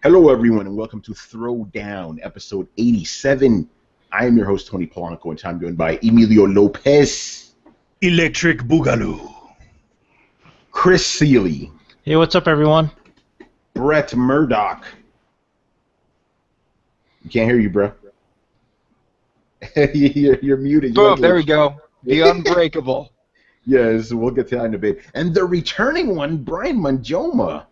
Hello, everyone, and welcome to Throwdown, episode 87. I am your host, Tony Polanco, and I'm joined by Emilio Lopez, Electric Boogaloo, Chris Seeley, Hey, what's up, everyone? Brett Murdock. Can't hear you, bro. you're muted. Boom, there we go. The Unbreakable. Yes, we'll get to that in a bit. And the returning one, Brian Manjoma.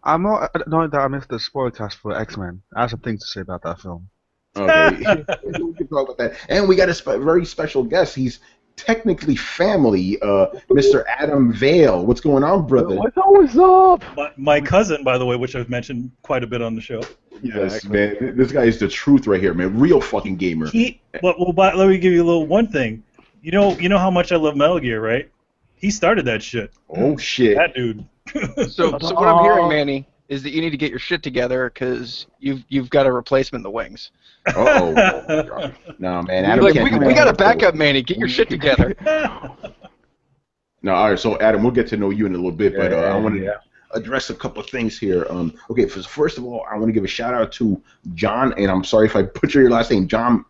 I'm not annoyed that I missed the spoiler test for X-Men. I have some things to say about that film. Okay, we can talk about that. And we got a very special guest. He's technically family, Mr. Adam Vale. What's going on, brother? What's up? my cousin, by the way, which I've mentioned quite a bit on the show. Yes, man. This guy is the truth right here, man. Real fucking gamer. Let me give you a little one thing. You know how much I love Metal Gear, right? He started that shit. Oh shit. That dude. So what I'm hearing, Manny, is that you need to get your shit together because you've got a replacement in the wings. Oh. No, man. Adam we got a backup, Manny. Get your shit together. No, all right. So, Adam, we'll get to know you in a little bit, but I want to address a couple of things here. Okay, first of all, I want to give a shout out to John, and I'm sorry if I butcher your last name, John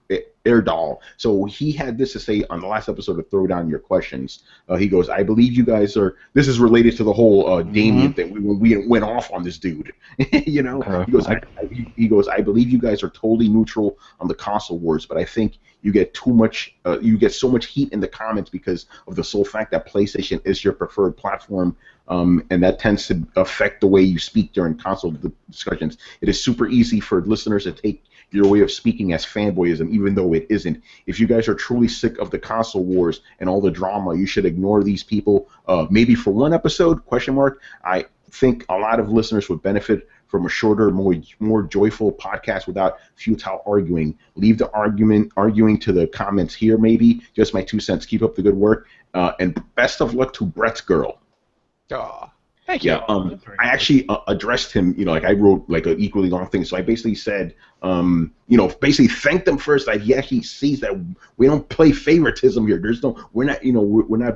Erdahl. So he had this to say on the last episode of Throwdown Your Questions. He goes, I believe you guys are, this is related to the whole Damien thing. We went off on this dude. You know? He goes, I believe you guys are totally neutral on the console wars, but I think you get too much, you get so much heat in the comments because of the sole fact that PlayStation is your preferred platform, and that tends to affect the way you speak during console discussions. It is super easy for listeners to take your way of speaking as fanboyism, even though it isn't. If you guys are truly sick of the console wars and all the drama, you should ignore these people. Maybe for one episode, ? I think a lot of listeners would benefit from a shorter, more joyful podcast without futile arguing. Leave the arguing to the comments here, maybe. Just my 2 cents. Keep up the good work. And best of luck to Brett's girl. Aw. Thank you. Yeah, I actually addressed him, like I wrote like an equally long thing. So I basically said, basically thank them first that he actually sees that we don't play favoritism here. We're not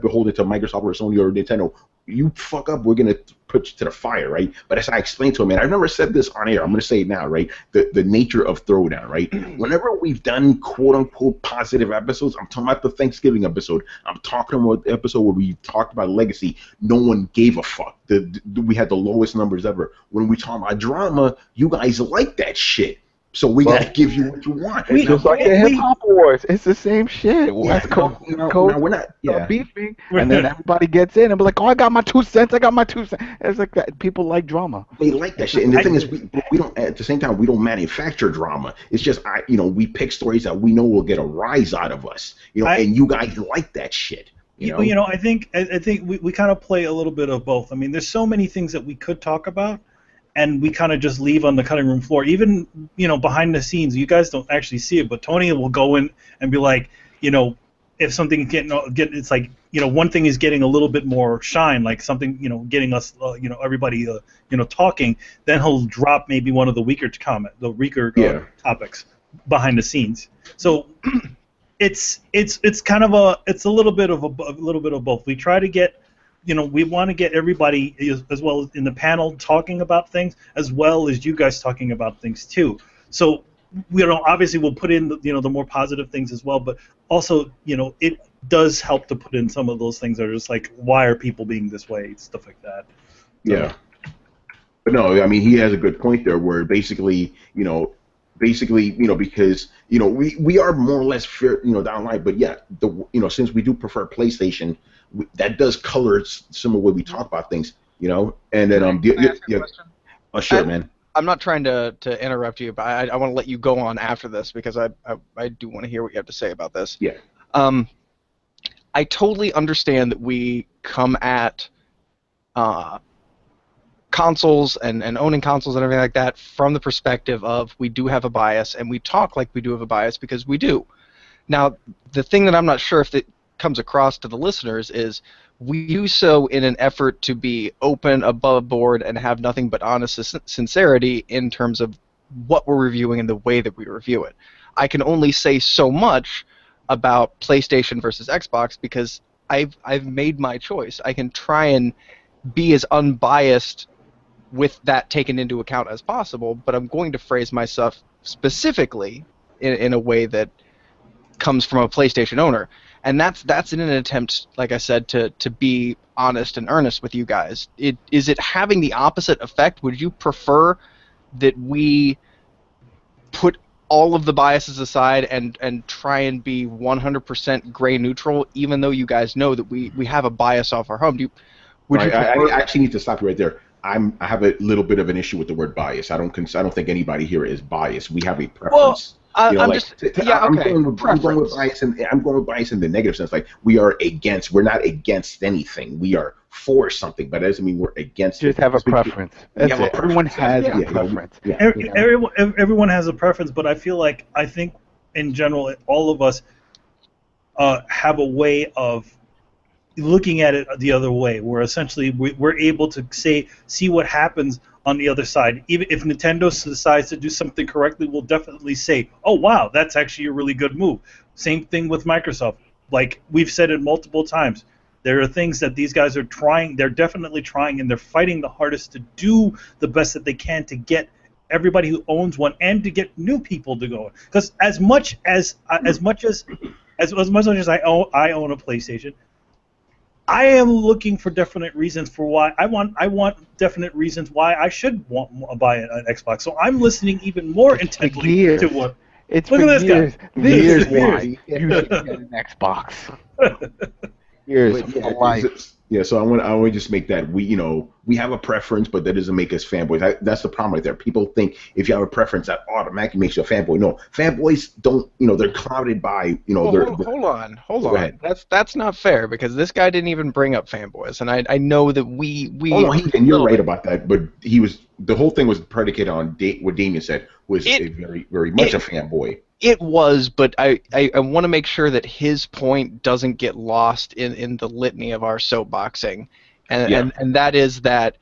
beholden to Microsoft or Sony or Nintendo. You fuck up, we're gonna put you to the fire, right? But as I explained to him, and I've never said this on air, I'm gonna say it now, right? The nature of Throwdown, right? Whenever we've done quote unquote positive episodes, I'm talking about the Thanksgiving episode. I'm talking about the episode where we talked about legacy. No one gave a fuck. We had the lowest numbers ever. When we talk about drama, you guys like that shit. So we gotta give you what you want. Just like the hip hop wars, it's the same shit. West Coast, we're not beefing, and then everybody gets in and be like, "Oh, I got my 2 cents. I got my 2 cents." It's like that. People like drama. They like that shit, and the thing is, we don't. At the same time, we don't manufacture drama. It's just we pick stories that we know will get a rise out of us. And you guys like that shit. I think we kind of play a little bit of both. I mean, there's so many things that we could talk about, and we kind of just leave on the cutting room floor. Even, behind the scenes, you guys don't actually see it, but Tony will go in and be like, if something it's like, one thing is getting a little bit more shine, like something, getting us, everybody, talking, then he'll drop maybe one of the weaker topics behind the scenes. So it's kind of a little bit of both. We try to get, we want to get everybody as well in the panel talking about things, as well as you guys talking about things too. So, obviously we'll put in the more positive things as well, but also, it does help to put in some of those things that are just like, why are people being this way, stuff like that. So, yeah. But no, I mean, he has a good point there, where basically, because we are more or less fair, down the line. But yeah, since we do prefer PlayStation, that does color some of the way we talk about things, And then sure, man. I'm not trying to interrupt you, but I want to let you go on after this because I do want to hear what you have to say about this. Yeah. I totally understand that we come at consoles and owning consoles and everything like that from the perspective of we do have a bias, and we talk like we do have a bias because we do. Now, the thing that I'm not sure if it comes across to the listeners is we do so in an effort to be open, above board, and have nothing but honest sincerity in terms of what we're reviewing and the way that we review it. I can only say so much about PlayStation versus Xbox because I've made my choice. I can try and be as unbiased with that taken into account as possible, but I'm going to phrase myself specifically in a way that comes from a PlayStation owner. And that's in an attempt, like I said, to be honest and earnest with you guys. Is it having the opposite effect? Would you prefer that we put all of the biases aside and try and be 100% gray neutral, even though you guys know that we have a bias off our home? I actually need to stop you right there. I have a little bit of an issue with the word bias. I don't think anybody here is biased. We have a preference. Well, I'm going with bias, and I'm going with bias in the negative sense. Like we're not against anything. We are for something, but that doesn't mean we're against. Just have a preference. That's it. Everyone has a preference. Everyone has a preference, but I think in general, all of us have a way of looking at it the other way, where essentially we're able to see what happens on the other side. Even if Nintendo decides to do something correctly, we'll definitely say, oh wow, that's actually a really good move. Same thing with Microsoft. Like we've said it multiple times, there are things that these guys are trying, they're definitely trying, and they're fighting the hardest to do the best that they can to get everybody who owns one and to get new people to go. Because as much as I own a PlayStation, I am looking for definite reasons for why I want definite reasons why I should buy an Xbox. So I'm listening even more intently to what. It's look for at this years. guy. Years why you should get an Xbox. Years of life. Yeah, so I want to just make that we have a preference, but that doesn't make us fanboys. That's the problem right there. People think if you have a preference, that automatically makes you a fanboy. No, fanboys don't. They're clouded by Hold on. That's not fair because this guy didn't even bring up fanboys, and I know that we. Oh no, and you're right about that. But the whole thing was predicated on what Damien said was a very very much a fanboy. It was, but I want to make sure that his point doesn't get lost in the litany of our soapboxing, and that is that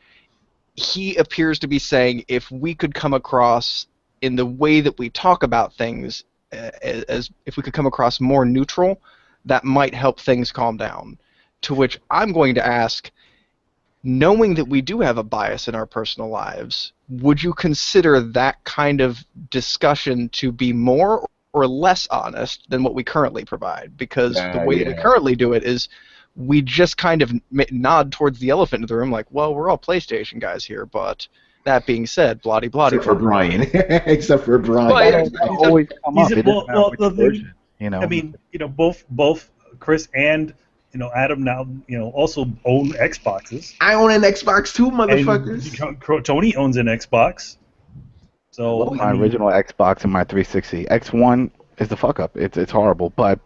he appears to be saying if we could come across in the way that we talk about things, as if we could come across more neutral, that might help things calm down. To which I'm going to ask, knowing that we do have a bias in our personal lives, would you consider that kind of discussion to be more or less honest than what we currently provide? Because the way that we currently do it is we just kind of nod towards the elephant in the room like, well, we're all PlayStation guys here, but that being said, bloody. Except for Brian. Except for Brian. Well, always come up. I mean, both Chris and Adam now, also own Xboxes. I own an Xbox too, motherfuckers. And Tony owns an Xbox. So my original Xbox and my 360. X1 is the fuck up. It's horrible, but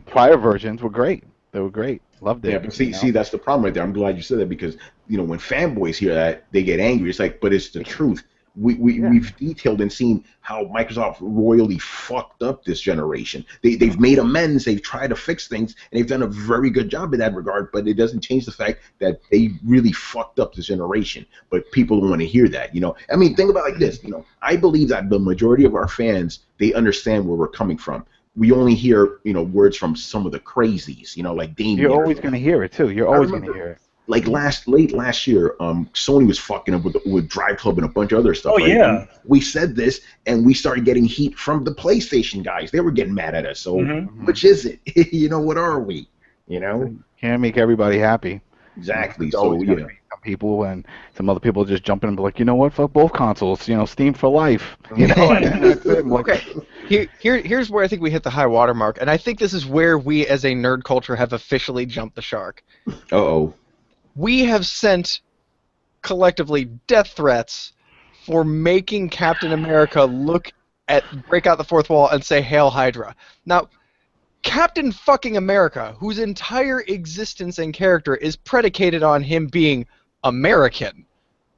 prior versions were great. They were great. Loved it. Yeah, but see, that's the problem right there. I'm glad you said that because when fanboys hear that, they get angry. It's like, but it's the truth. We've detailed and seen how Microsoft royally fucked up this generation. They've made amends. They've tried to fix things, and they've done a very good job in that regard. But it doesn't change the fact that they really fucked up this generation. But people don't want to hear that. I mean, think about it like this. I believe that the majority of our fans, they understand where we're coming from. We only hear words from some of the crazies. Like Damien. You're always going to hear it too. You're always going to hear it. Like late last year, Sony was fucking up with Drive Club and a bunch of other stuff. Oh right? yeah. And we said this, and we started getting heat from the PlayStation guys. They were getting mad at us. So which is it? What are we? Can't make everybody happy. Exactly. So some people and some other people just jump in and be like, you know what? Fuck both consoles. Steam for life. Okay. Here's where I think we hit the high water mark, and I think this is where we, as a nerd culture, have officially jumped the shark. Uh-oh. We have sent collectively death threats for making Captain America break out the fourth wall and say Hail Hydra. Now, Captain fucking America, whose entire existence and character is predicated on him being American,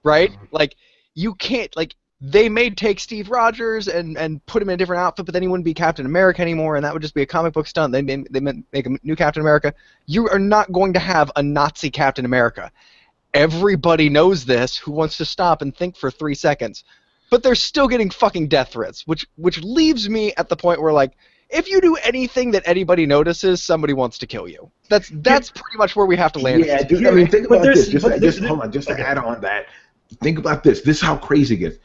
right? Like, you can't, they may take Steve Rogers and put him in a different outfit, but then he wouldn't be Captain America anymore, and that would just be a comic book stunt. They make a new Captain America. You are not going to have a Nazi Captain America. Everybody knows this who wants to stop and think for 3 seconds. But they're still getting fucking death threats, which leaves me at the point where, if you do anything that anybody notices, somebody wants to kill you. That's pretty much where we have to land. Yeah, dude, I mean, think about this. Just to add on that, think about this. This is how crazy it gets.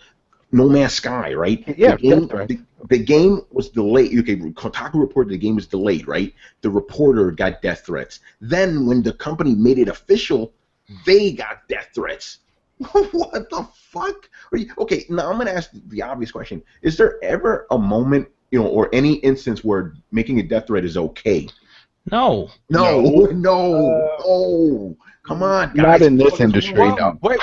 No Man's Sky, right? Yeah, the game was delayed. Okay, Kotaku reported the game was delayed, right? The reporter got death threats. Then when the company made it official, they got death threats. What the fuck? Okay, now I'm going to ask the obvious question. Is there ever a moment, or any instance where making a death threat is okay? No. No. Come on, guys. Not in this industry, no. Wait.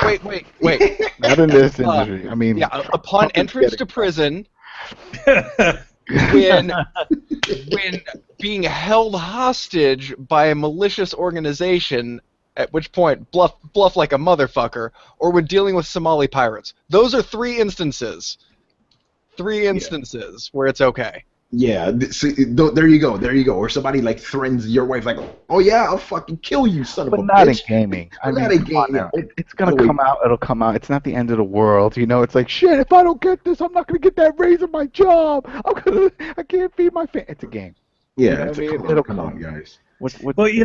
Not in this industry. I mean, yeah, upon entrance to prison, when being held hostage by a malicious organization, at which point bluff like a motherfucker, or when dealing with Somali pirates. Those are 3 instances. 3 instances where it's okay. Yeah, there you go. Or somebody like threatens your wife, like, "Oh yeah, I'll fucking kill you, son of a bitch." But not in gaming. Not in gaming. It's gonna come out. It'll come out. It's not the end of the world. It's like, shit. If I don't get this, I'm not gonna get that raise in my job. I can't feed my family. It's a game. Yeah, it'll come on, guys. Well, you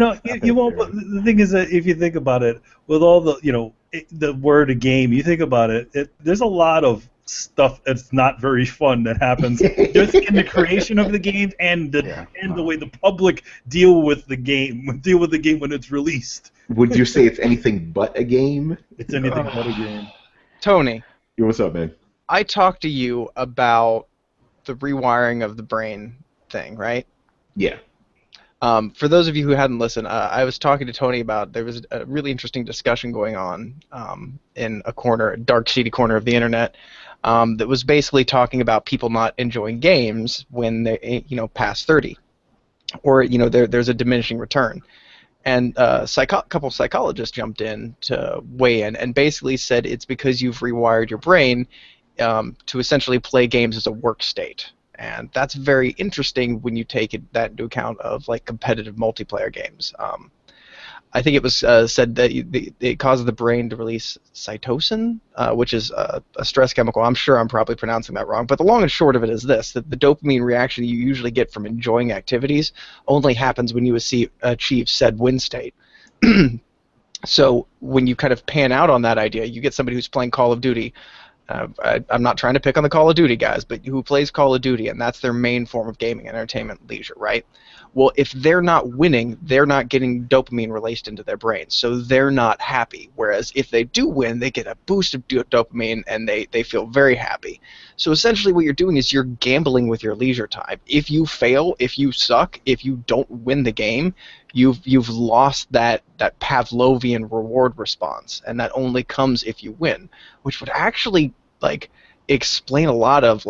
won't. The thing is that if you think about it, with all the the word a game, you think about it. There's a lot of stuff that's not very fun that happens just in the creation of the game and the way the public deal with the game when it's released. Would you say it's anything but a game? It's anything but a game. Tony. Yo, what's up, man? I talked to you about the rewiring of the brain thing, right? Yeah. For those of you who hadn't listened, I was talking to Tony about there was a really interesting discussion going on in a dark, seedy corner of the internet that was basically talking about people not enjoying games when they, past 30, or there's a diminishing return. And a couple of psychologists jumped in to weigh in and basically said it's because you've rewired your brain to essentially play games as a work state. And that's very interesting when you take that into account of like competitive multiplayer games. I think it was said that it causes the brain to release cytosine, which is a stress chemical. I'm sure I'm probably pronouncing that wrong, but the long and short of it is this: that the dopamine reaction you usually get from enjoying activities only happens when you achieve said win state. So when you kind of pan out on that idea, you get somebody who's playing Call of Duty. I'm not trying to pick on the Call of Duty guys, but who plays Call of Duty, and that's their main form of gaming, entertainment, leisure, right? Well, if they're not winning, they're not getting dopamine released into their brain, so they're not happy. Whereas if they do win, they get a boost of dopamine, and they feel very happy. So essentially what you're doing is you're gambling with your leisure time. If you fail, if you suck, if you don't win the game, you've lost that Pavlovian reward response, and that only comes if you win, which would actually explain a lot of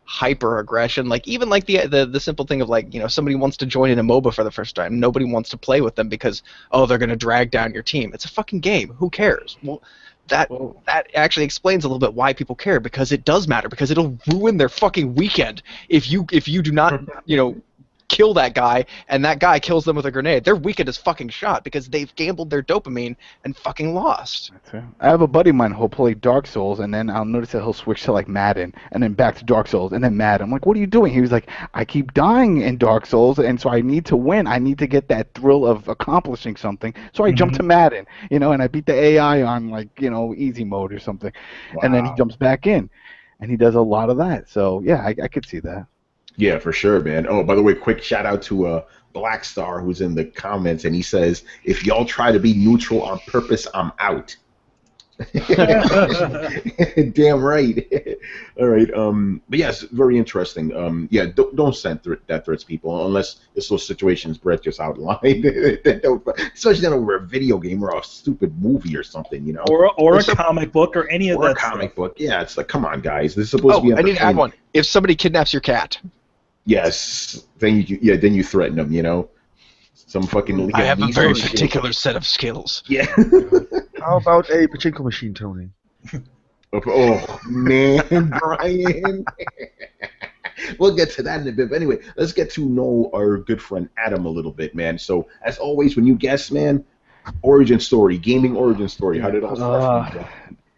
hyper aggression, even the simple thing of somebody wants to join in a MOBA for the first time. Nobody wants to play with them because they're going to drag down your team. It's a fucking game. Who cares? Well, that actually explains a little bit why people care, because it does matter, because it'll ruin their fucking weekend if you do not kill that guy, and that guy kills them with a grenade. Their weekend is fucking shot because they've gambled their dopamine and fucking lost. That's right. I have a buddy of mine who'll play Dark Souls, and then I'll notice that he'll switch to Madden, and then back to Dark Souls, and then Madden. I'm like, what are you doing? He was like, I keep dying in Dark Souls, and so I need to win. I need to get that thrill of accomplishing something. So I jump to Madden, and I beat the AI on easy mode or something. Wow. And then he jumps back in, and he does a lot of that. So yeah, I could see that. Yeah, for sure, man. Oh, by the way, quick shout out to Black Star, who's in the comments, and he says, if y'all try to be neutral on purpose, I'm out. Damn right. All right. But yes, very interesting. Yeah, don't send death threats, people, unless it's those situations Brett just outlined. Especially not over a video game or a stupid movie or something, Or a comic book or any of that. Or a comic book. Yeah, it's like, come on, guys. This is supposed to be. I need to add one. If somebody kidnaps your cat. Yes. Then you threaten them, Some fucking. I have a very particular set of skills. Yeah. How about a pachinko machine, Tony? Oh man, Brian. We'll get to that in a bit. But anyway, let's get to know our good friend Adam a little bit, man. So as always, when you guess, man, origin story, gaming origin story. How did it all start?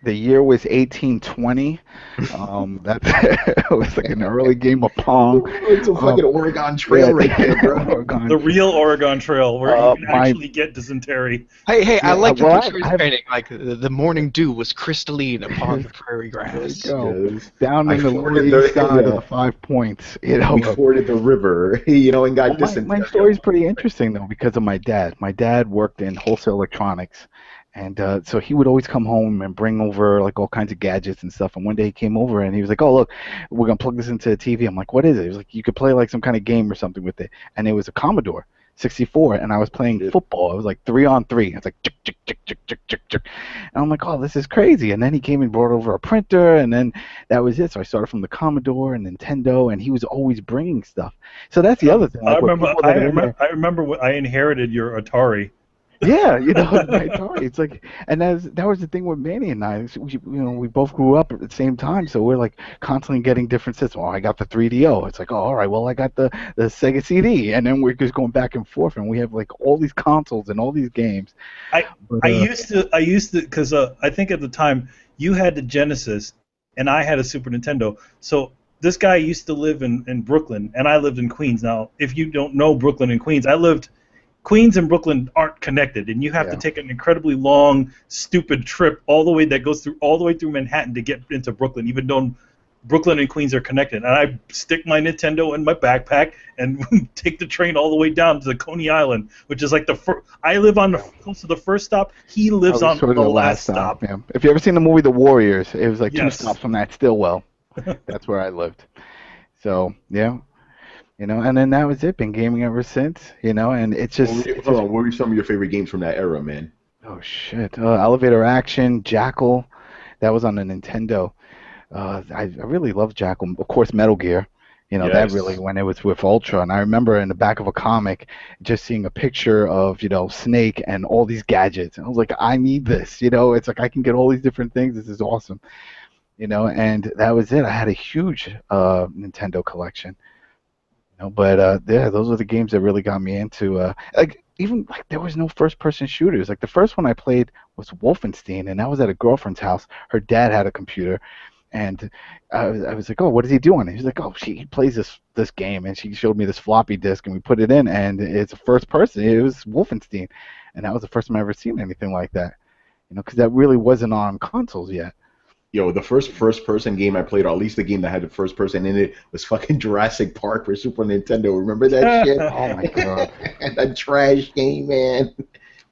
The year was 1820. That was like an early game of Pong. It's a fucking Oregon Trail right there, bro. Oregon. The real Oregon Trail, where you can my- actually get dysentery. Hey, I Yeah, like your well, picture he's I've- painting. Like the morning dew was crystalline upon the prairie grass. Go. Down I in the forded Lower East Side yeah. of the 5 Points. You know, We forded the river, you know, and got Well, my dysentery. story's pretty interesting though because of my dad. My dad worked in wholesale electronics, and so he would always come home and bring over like all kinds of gadgets and stuff. And one day he came over and he was like, "Oh, look, we're gonna plug this into the TV." I'm like, "What is it?" He was like, "You could play like some kind of game or something with it." And it was a Commodore 64, and I was playing football. It was like 3-on-3. It's like chick, chick, chick, chick, chick, chick, chick. And I'm like, "Oh, this is crazy." And then he came and brought over a printer, and then that was it. So I started from the Commodore and Nintendo, and he was always bringing stuff. So that's the other thing. Like, I remember when I inherited your Atari. Yeah, you know, my Atari. It's like, and that was the thing with Manny and I. We both grew up at the same time, so we're like constantly getting different systems. Oh, I got the 3DO. It's like, oh, all right, well, I got the Sega CD, and then we're just going back and forth, and we have like all these consoles and all these games. I used to, because I think at the time you had the Genesis, and I had a Super Nintendo. So this guy used to live in Brooklyn, and I lived in Queens. Now, if you don't know Brooklyn and Queens, Queens and Brooklyn aren't connected, and you have to take an incredibly long, stupid trip all the way through Manhattan to get into Brooklyn, even though Brooklyn and Queens are connected. And I stick my Nintendo in my backpack and take the train all the way down to the Coney Island, which is like I live on close to the first stop. He lives on the last stop. Yeah. If you ever seen the movie The Warriors, it was like 2 Yes. stops from that Stillwell. That's where I lived. So yeah. You know, and then that was it. Been gaming ever since, you know, and it's just... Hold on, what were some of your favorite games from that era, man? Oh, shit. Elevator Action, Jackal. That was on the Nintendo. I really loved Jackal. Of course, Metal Gear. You know, that really, when it was with Ultra. And I remember in the back of a comic just seeing a picture of, you know, Snake and all these gadgets. And I was like, I need this. You know, it's like I can get all these different things. This is awesome. You know, and that was it. I had a huge Nintendo collection. You know, but yeah, those were the games that really got me into even there was no first-person shooters. Like the first one I played was Wolfenstein, and that was at a girlfriend's house. Her dad had a computer, and I was like, "Oh, what does he do on it?" He's like, "Oh, he plays this game," and she showed me this floppy disk, and we put it in, and it's a first-person. It was Wolfenstein, and that was the first time I ever seen anything like that. You know, because that really wasn't on consoles yet. Yo, the first-person game I played, or at least the game that had the first person in it, was fucking Jurassic Park for Super Nintendo. Remember that shit? Oh my god, that trash game, man.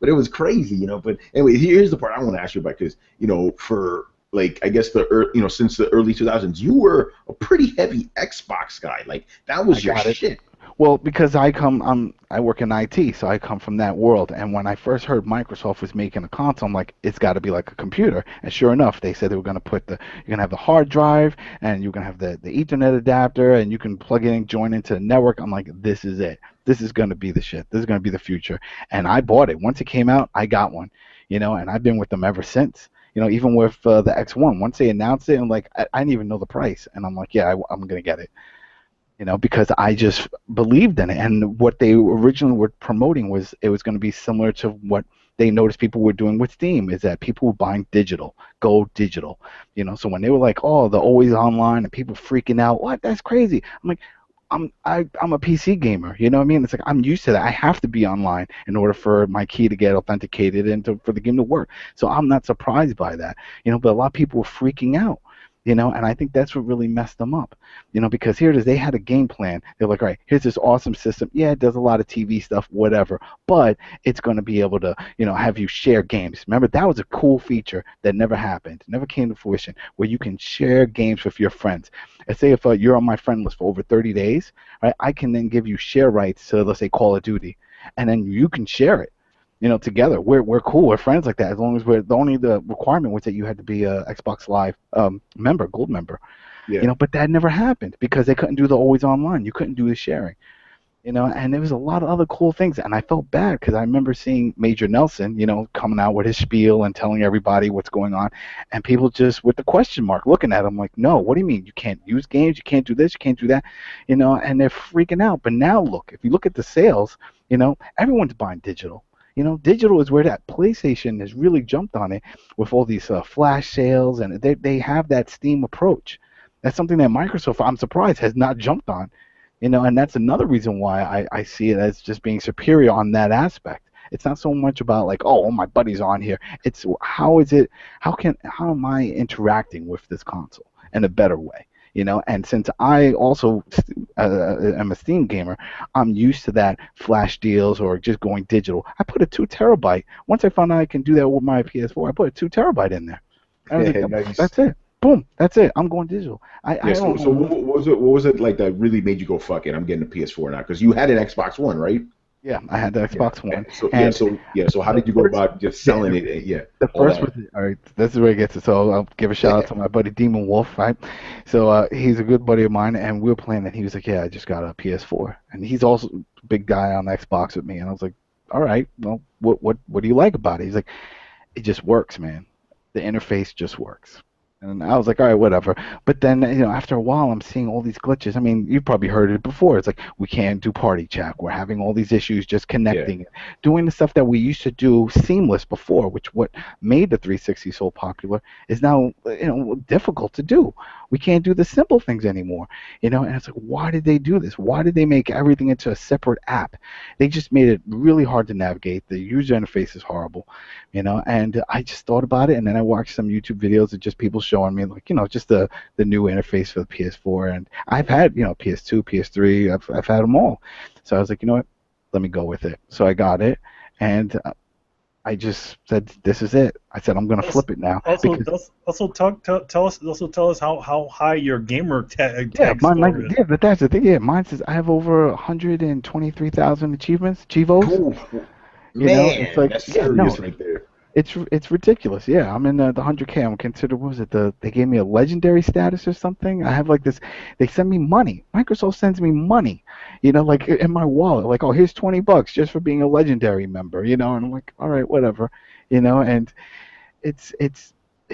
But it was crazy, you know. But anyway, here's the part I want to ask you about, because you know, for like I guess since the early 2000s, you were a pretty heavy Xbox guy. Like that was your shit. Well, because I work in IT, so I come from that world. And when I first heard Microsoft was making a console, I'm like, it's got to be like a computer. And sure enough, they said they were going to put you're going to have the hard drive, and you're going to have the Ethernet adapter, and you can plug it in, join into the network. I'm like, this is it. This is going to be the shit. This is going to be the future. And I bought it. Once it came out, I got one. You know, and I've been with them ever since. You know, even with the X1, once they announced it, I'm like, I didn't even know the price, and I'm like, yeah, I'm going to get it. You know, because I just believed in it. And what they originally were promoting was it was going to be similar to what they noticed people were doing with Steam, is that people were buying digital, go digital. You know, so when they were like, oh, the always online and people freaking out, what? That's crazy. I'm like, I'm a PC gamer. You know what I mean? It's like I'm used to that. I have to be online in order for my key to get authenticated and for the game to work. So I'm not surprised by that. You know, but a lot of people were freaking out. You know, and I think that's what really messed them up. You know, because here it is, they had a game plan. They're like, all right, here's this awesome system. Yeah, it does a lot of TV stuff, whatever, but it's going to be able to, you know, have you share games. Remember, that was a cool feature that never happened, never came to fruition, where you can share games with your friends. Let's say if you're on my friend list for over 30 days, right, I can then give you share rights to, let's say, Call of Duty, and then you can share it. You know, together we're cool. We're friends like that. As long as the requirement was that you had to be a Xbox Live member, gold member. Yeah. You know, but that never happened because they couldn't do the always online. You couldn't do the sharing. You know, and there was a lot of other cool things, and I felt bad because I remember seeing Major Nelson, you know, coming out with his spiel and telling everybody what's going on, and people just with the question mark looking at him like, no, what do you mean you can't use games? You can't do this? You can't do that? You know, and they're freaking out. But now look, if you look at the sales, you know, everyone's buying digital. Digital is where that PlayStation has really jumped on it with all these flash sales, and they have that Steam approach. That's something that Microsoft, I'm surprised, has not jumped on. And that's another reason why I see it as just being superior on that aspect. It's not so much about like, oh, my buddy's on here. It's how am I interacting with this console in a better way? And since I also am a Steam gamer, I'm used to that flash deals or just going digital. I put a 2 terabyte. Once I found out I can do that with my PS4, I put a 2 terabyte in there. I was like, nice. That's it. Boom, that's it. I'm going digital. So what was it like that really made you go, fuck it, I'm getting a PS4 now? Because you had an Xbox One, right? Yeah, I had the Xbox One. So how did you go about just selling it? Yeah. The first was all right. This is where it gets it. So I'll give a shout out to my buddy Demon Wolf, right? So he's a good buddy of mine, and we were playing, and he was like, "Yeah, I just got a PS4," and he's also a big guy on Xbox with me, and I was like, "All right, well, what do you like about it?" He's like, "It just works, man. The interface just works." And I was like, all right, whatever. But then, after a while, I'm seeing all these glitches. I mean, you've probably heard it before. It's like, we can't do party chat. We're having all these issues just connecting. Doing the stuff that we used to do seamless before, which what made the 360 so popular, is now, difficult to do. We can't do the simple things anymore. And it's like, why did they do this? Why did they make everything into a separate app? They just made it really hard to navigate. The user interface is horrible, and I just thought about it, and then I watched some YouTube videos of just people showing me, like, just the new interface for the PS4, and I've had, PS2, PS3, I've had them all. So I was like, you know what, let me go with it. So I got it, and I just said, this is it. I said, I'm going to flip it now. Also tell us how high your gamer tag score is. Yeah, but that's the thing. Yeah, mine says I have over 123,000 achievements, Chivos. It's like, that's serious right there. It's ridiculous. Yeah, I'm in the 100K. I'm considered, what was it? They gave me a legendary status or something. I have like this. They send me money. Microsoft sends me money. Like in my wallet. Like, oh, here's $20 just for being a legendary member. And I'm like, all right, whatever. And it's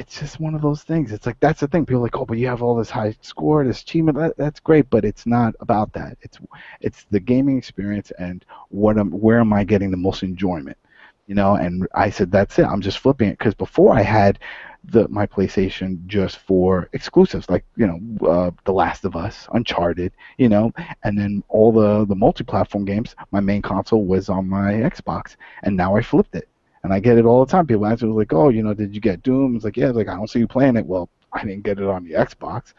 just one of those things. It's like, that's the thing. People are like, oh, but you have all this high score, this achievement. That's great, but it's not about that. It's the gaming experience and where am I getting the most enjoyment. And I said, that's it. I'm just flipping it, because before I had my PlayStation just for exclusives, like, The Last of Us, Uncharted, and then all the multi-platform games. My main console was on my Xbox, and now I flipped it. And I get it all the time. People ask me, like, oh, did you get Doom? It's like, yeah. It's like, I don't see you playing it. Well, I didn't get it on the Xbox.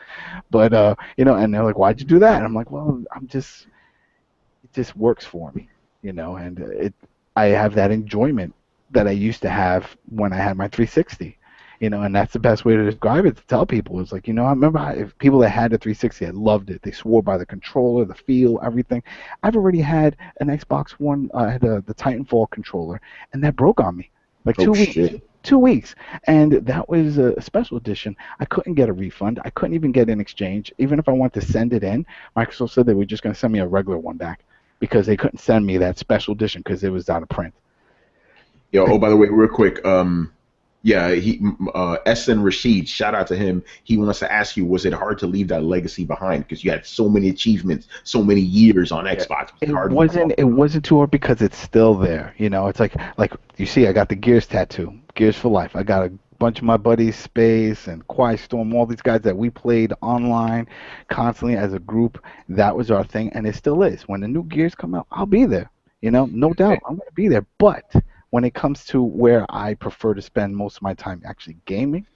But, and they're like, why'd you do that? And I'm like, well, it just works for me, and I have that enjoyment that I used to have when I had my 360, and that's the best way to describe it, to tell people. It's like, I remember people that had the 360, I loved it. They swore by the controller, the feel, everything. I've already had an Xbox One, I had the Titanfall controller, and that broke on me. Like 2 weeks. Shit. 2 weeks, and that was a special edition. I couldn't get a refund. I couldn't even get an exchange. Even if I wanted to send it in, Microsoft said they were just going to send me a regular one back, because they couldn't send me that special edition because it was out of print. By the way, real quick, SN Rashid, shout out to him. He wants to ask you, was it hard to leave that legacy behind? Because you had so many achievements, so many years on Xbox. It wasn't too hard, because it's still there. It's like you see, I got the Gears tattoo, Gears for Life. I got a bunch of my buddies, Space and Quiet Storm, all these guys that we played online constantly as a group. That was our thing, and it still is. When the new Gears come out, I'll be there. No doubt, I'm going to be there. But when it comes to where I prefer to spend most of my time actually gaming,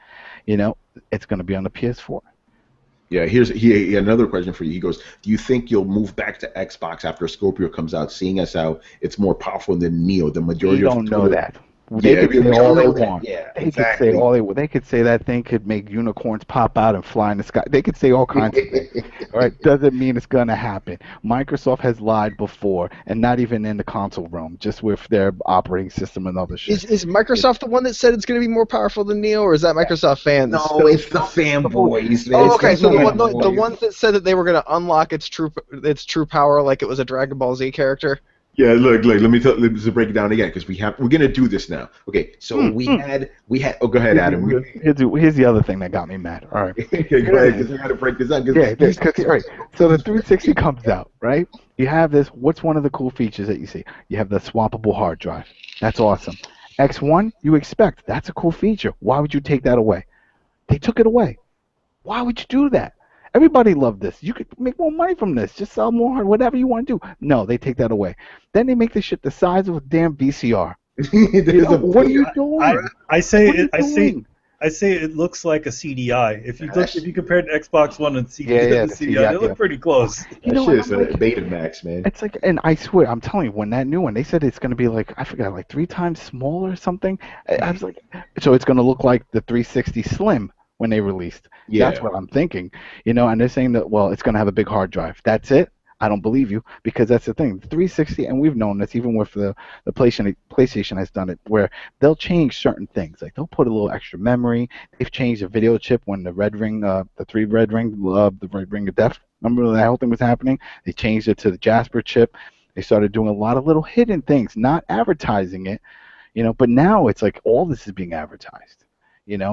it's going to be on the PS4. Yeah, here's another question for you. He goes, do you think you'll move back to Xbox after Scorpio comes out, seeing as how it's more powerful than Neo? The majority of don't know that. They could say all they want. Yeah, they exactly. Could say all they want. They could say that thing could make unicorns pop out and fly in the sky. They could say all kinds of things. All right, doesn't mean it's gonna happen. Microsoft has lied before, and not even in the console realm, just with their operating system and other shit. Is Microsoft the one that said it's gonna be more powerful than Neo, or is that Microsoft fans? No, it's the fanboys. Oh, okay. So the ones that said that they were gonna unlock its true power, like it was a Dragon Ball Z character. Yeah, look. Let me break it down again because we're gonna do this now. Okay, so we had. Oh, go ahead, Adam. Here's the other thing that got me mad. All right. Okay, go ahead, because I gotta break this down. Yeah, all right. So the 360 comes out, right? You have this. What's one of the cool features that you see? You have the swappable hard drive. That's awesome. X1, you expect. That's a cool feature. Why would you take that away? They took it away. Why would you do that? Everybody loved this. You could make more money from this. Just sell more, whatever you want to do. No, they take that away. Then they make this shit the size of a damn VCR. What are you doing? I say it looks like a CDI. If you compare it to Xbox One and CDI, they look pretty close. That shit is a Betamax, man. It's like, and I swear, I'm telling you, when that new one, they said it's going to be like, I forgot, like 3 times smaller or something. I was like, so it's going to look like the 360 Slim when they released. Yeah. That's what I'm thinking. And they're saying that, well, it's going to have a big hard drive. That's it? I don't believe you, because that's the thing. The 360, and we've known this even with the PlayStation has done it, where they'll change certain things. Like they'll put a little extra memory. They've changed the video chip when the red ring, the red ring of death. Remember when that whole thing was happening? They changed it to the Jasper chip. They started doing a lot of little hidden things, not advertising it, but now it's like all this is being advertised.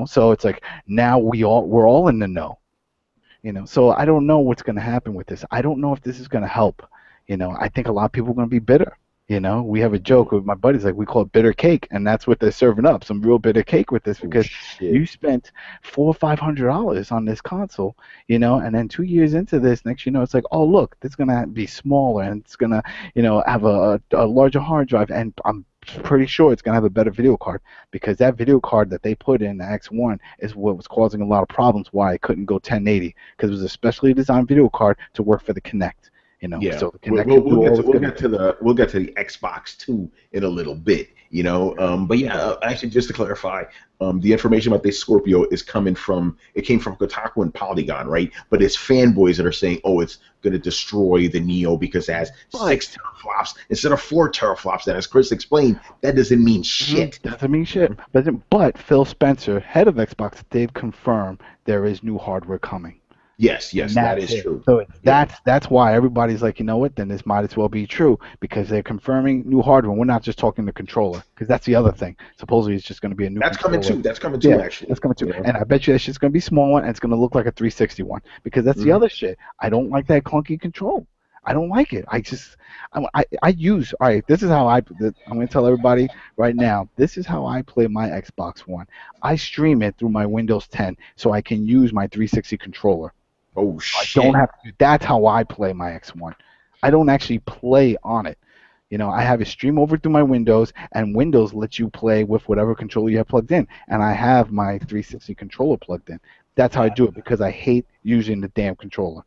So it's like now we're all in the know. So I don't know what's going to happen with this. I don't know if this is going to help. I think a lot of people are going to be bitter. We have a joke with my buddies, like we call it bitter cake, and that's what they're serving up, some real bitter cake with this, because you spent $400 or $500 on this console, and then 2 years into this, next it's like, oh look, this is going to be smaller, and it's going to, have a larger hard drive, and I'm pretty sure it's going to have a better video card, because that video card that they put in the X1 is what was causing a lot of problems why it couldn't go 1080, because it was a specially designed video card to work for the Kinect. Yeah. So we'll get to the Xbox 2 in a little bit, but yeah, actually, just to clarify, the information about this Scorpio came from Kotaku and Polygon, right? But it's fanboys that are saying, oh, it's going to destroy the Neo because it has 6 teraflops instead of 4 teraflops. And as Chris explained, that doesn't mean shit. Doesn't mean shit. But Phil Spencer, head of Xbox, did confirm there is new hardware coming. Yes, that is true. So that's why everybody's like, what? Then this might as well be true, because they're confirming new hardware. We're not just talking the controller, because that's the other thing. Supposedly it's just going to be a new. That's controller. coming too. That's coming too. Actually, that's coming too. Yeah. And I bet you that shit's going to be smaller, and it's going to look like a 360 one, because that's the other shit. I don't like that clunky control. I don't like it. I use. All right, this is how I'm going to tell everybody right now. This is how I play my Xbox One. I stream it through my Windows 10, so I can use my 360 controller. Oh shit! I don't have to. That's how I play my X1. I don't actually play on it. I have it stream over through my Windows, and Windows lets you play with whatever controller you have plugged in. And I have my 360 controller plugged in. That's how I do it, because I hate using the damn controller.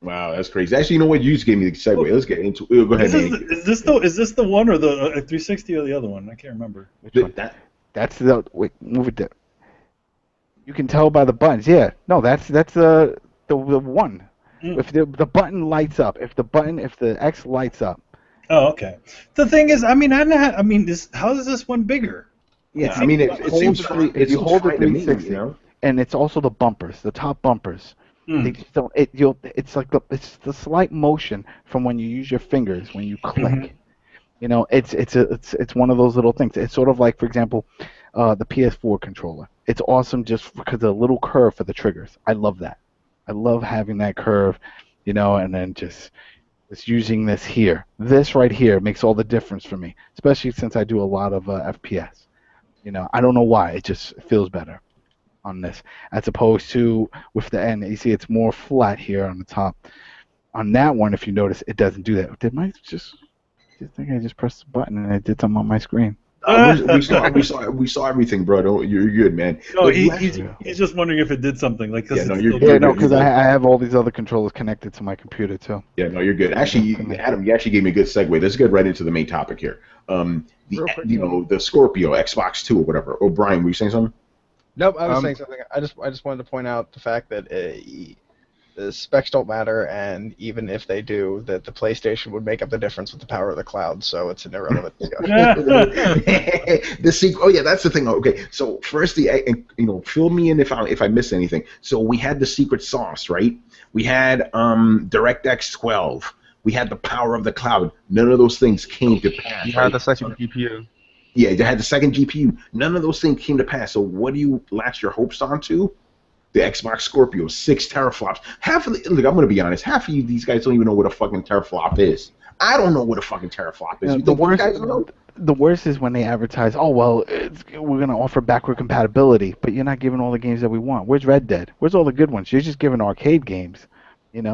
Wow, that's crazy. Actually, you know what? You just gave me the segue. Let's get into it. Go ahead. Is this the one or the 360 or the other one? I can't remember. Which one? That's the. Wait, move it there. You can tell by the buttons. Yeah. No, that's the one. If the button lights up, if the X lights up. Oh, okay. The thing is, how is this one bigger? Yeah, it seems fine. If you hold the 360, and it's also the bumpers, the top bumpers. They just don't. It's like it's the slight motion from when you use your fingers when you click. It's one of those little things. It's sort of like, for example, the PS4 controller. It's awesome just because of the little curve for the triggers. I love that. I love having that curve, and then just using this here. This right here makes all the difference for me, especially since I do a lot of FPS. I don't know why. It just feels better on this, as opposed to with the end. You see it's more flat here on the top. On that one, if you notice, it doesn't do that. Did I think I just pressed the button and it did something on my screen? We saw everything, bro. You're good, man. No, he's just wondering if it did something. Because I have all these other controllers connected to my computer too. Yeah, no, you're good. Actually, Adam, you actually gave me a good segue. Let's get right into the main topic here. The Scorpio, Xbox 2 or whatever. Oh, Brian, were you saying something? Nope, I was saying something. I just wanted to point out the fact that the specs don't matter, and even if they do, that the PlayStation would make up the difference with the power of the cloud, so it's an irrelevant discussion. Oh yeah, that's the thing. Okay, so firstly, fill me in if I miss anything. So we had the secret sauce, right? We had DirectX 12. We had the power of the cloud. None of those things came to pass. You had the second GPU. Yeah, they had the second GPU. None of those things came to pass. So what do you latch your hopes onto? The Xbox Scorpio, 6 teraflops. Look, I'm gonna be honest. Half of these guys don't even know what a fucking teraflop is. I don't know what a fucking teraflop is. The worst is when they advertise, oh, well, we're going to offer backward compatibility, but you're not giving all the games that we want. Where's Red Dead? Where's all the good ones? You're just giving arcade games.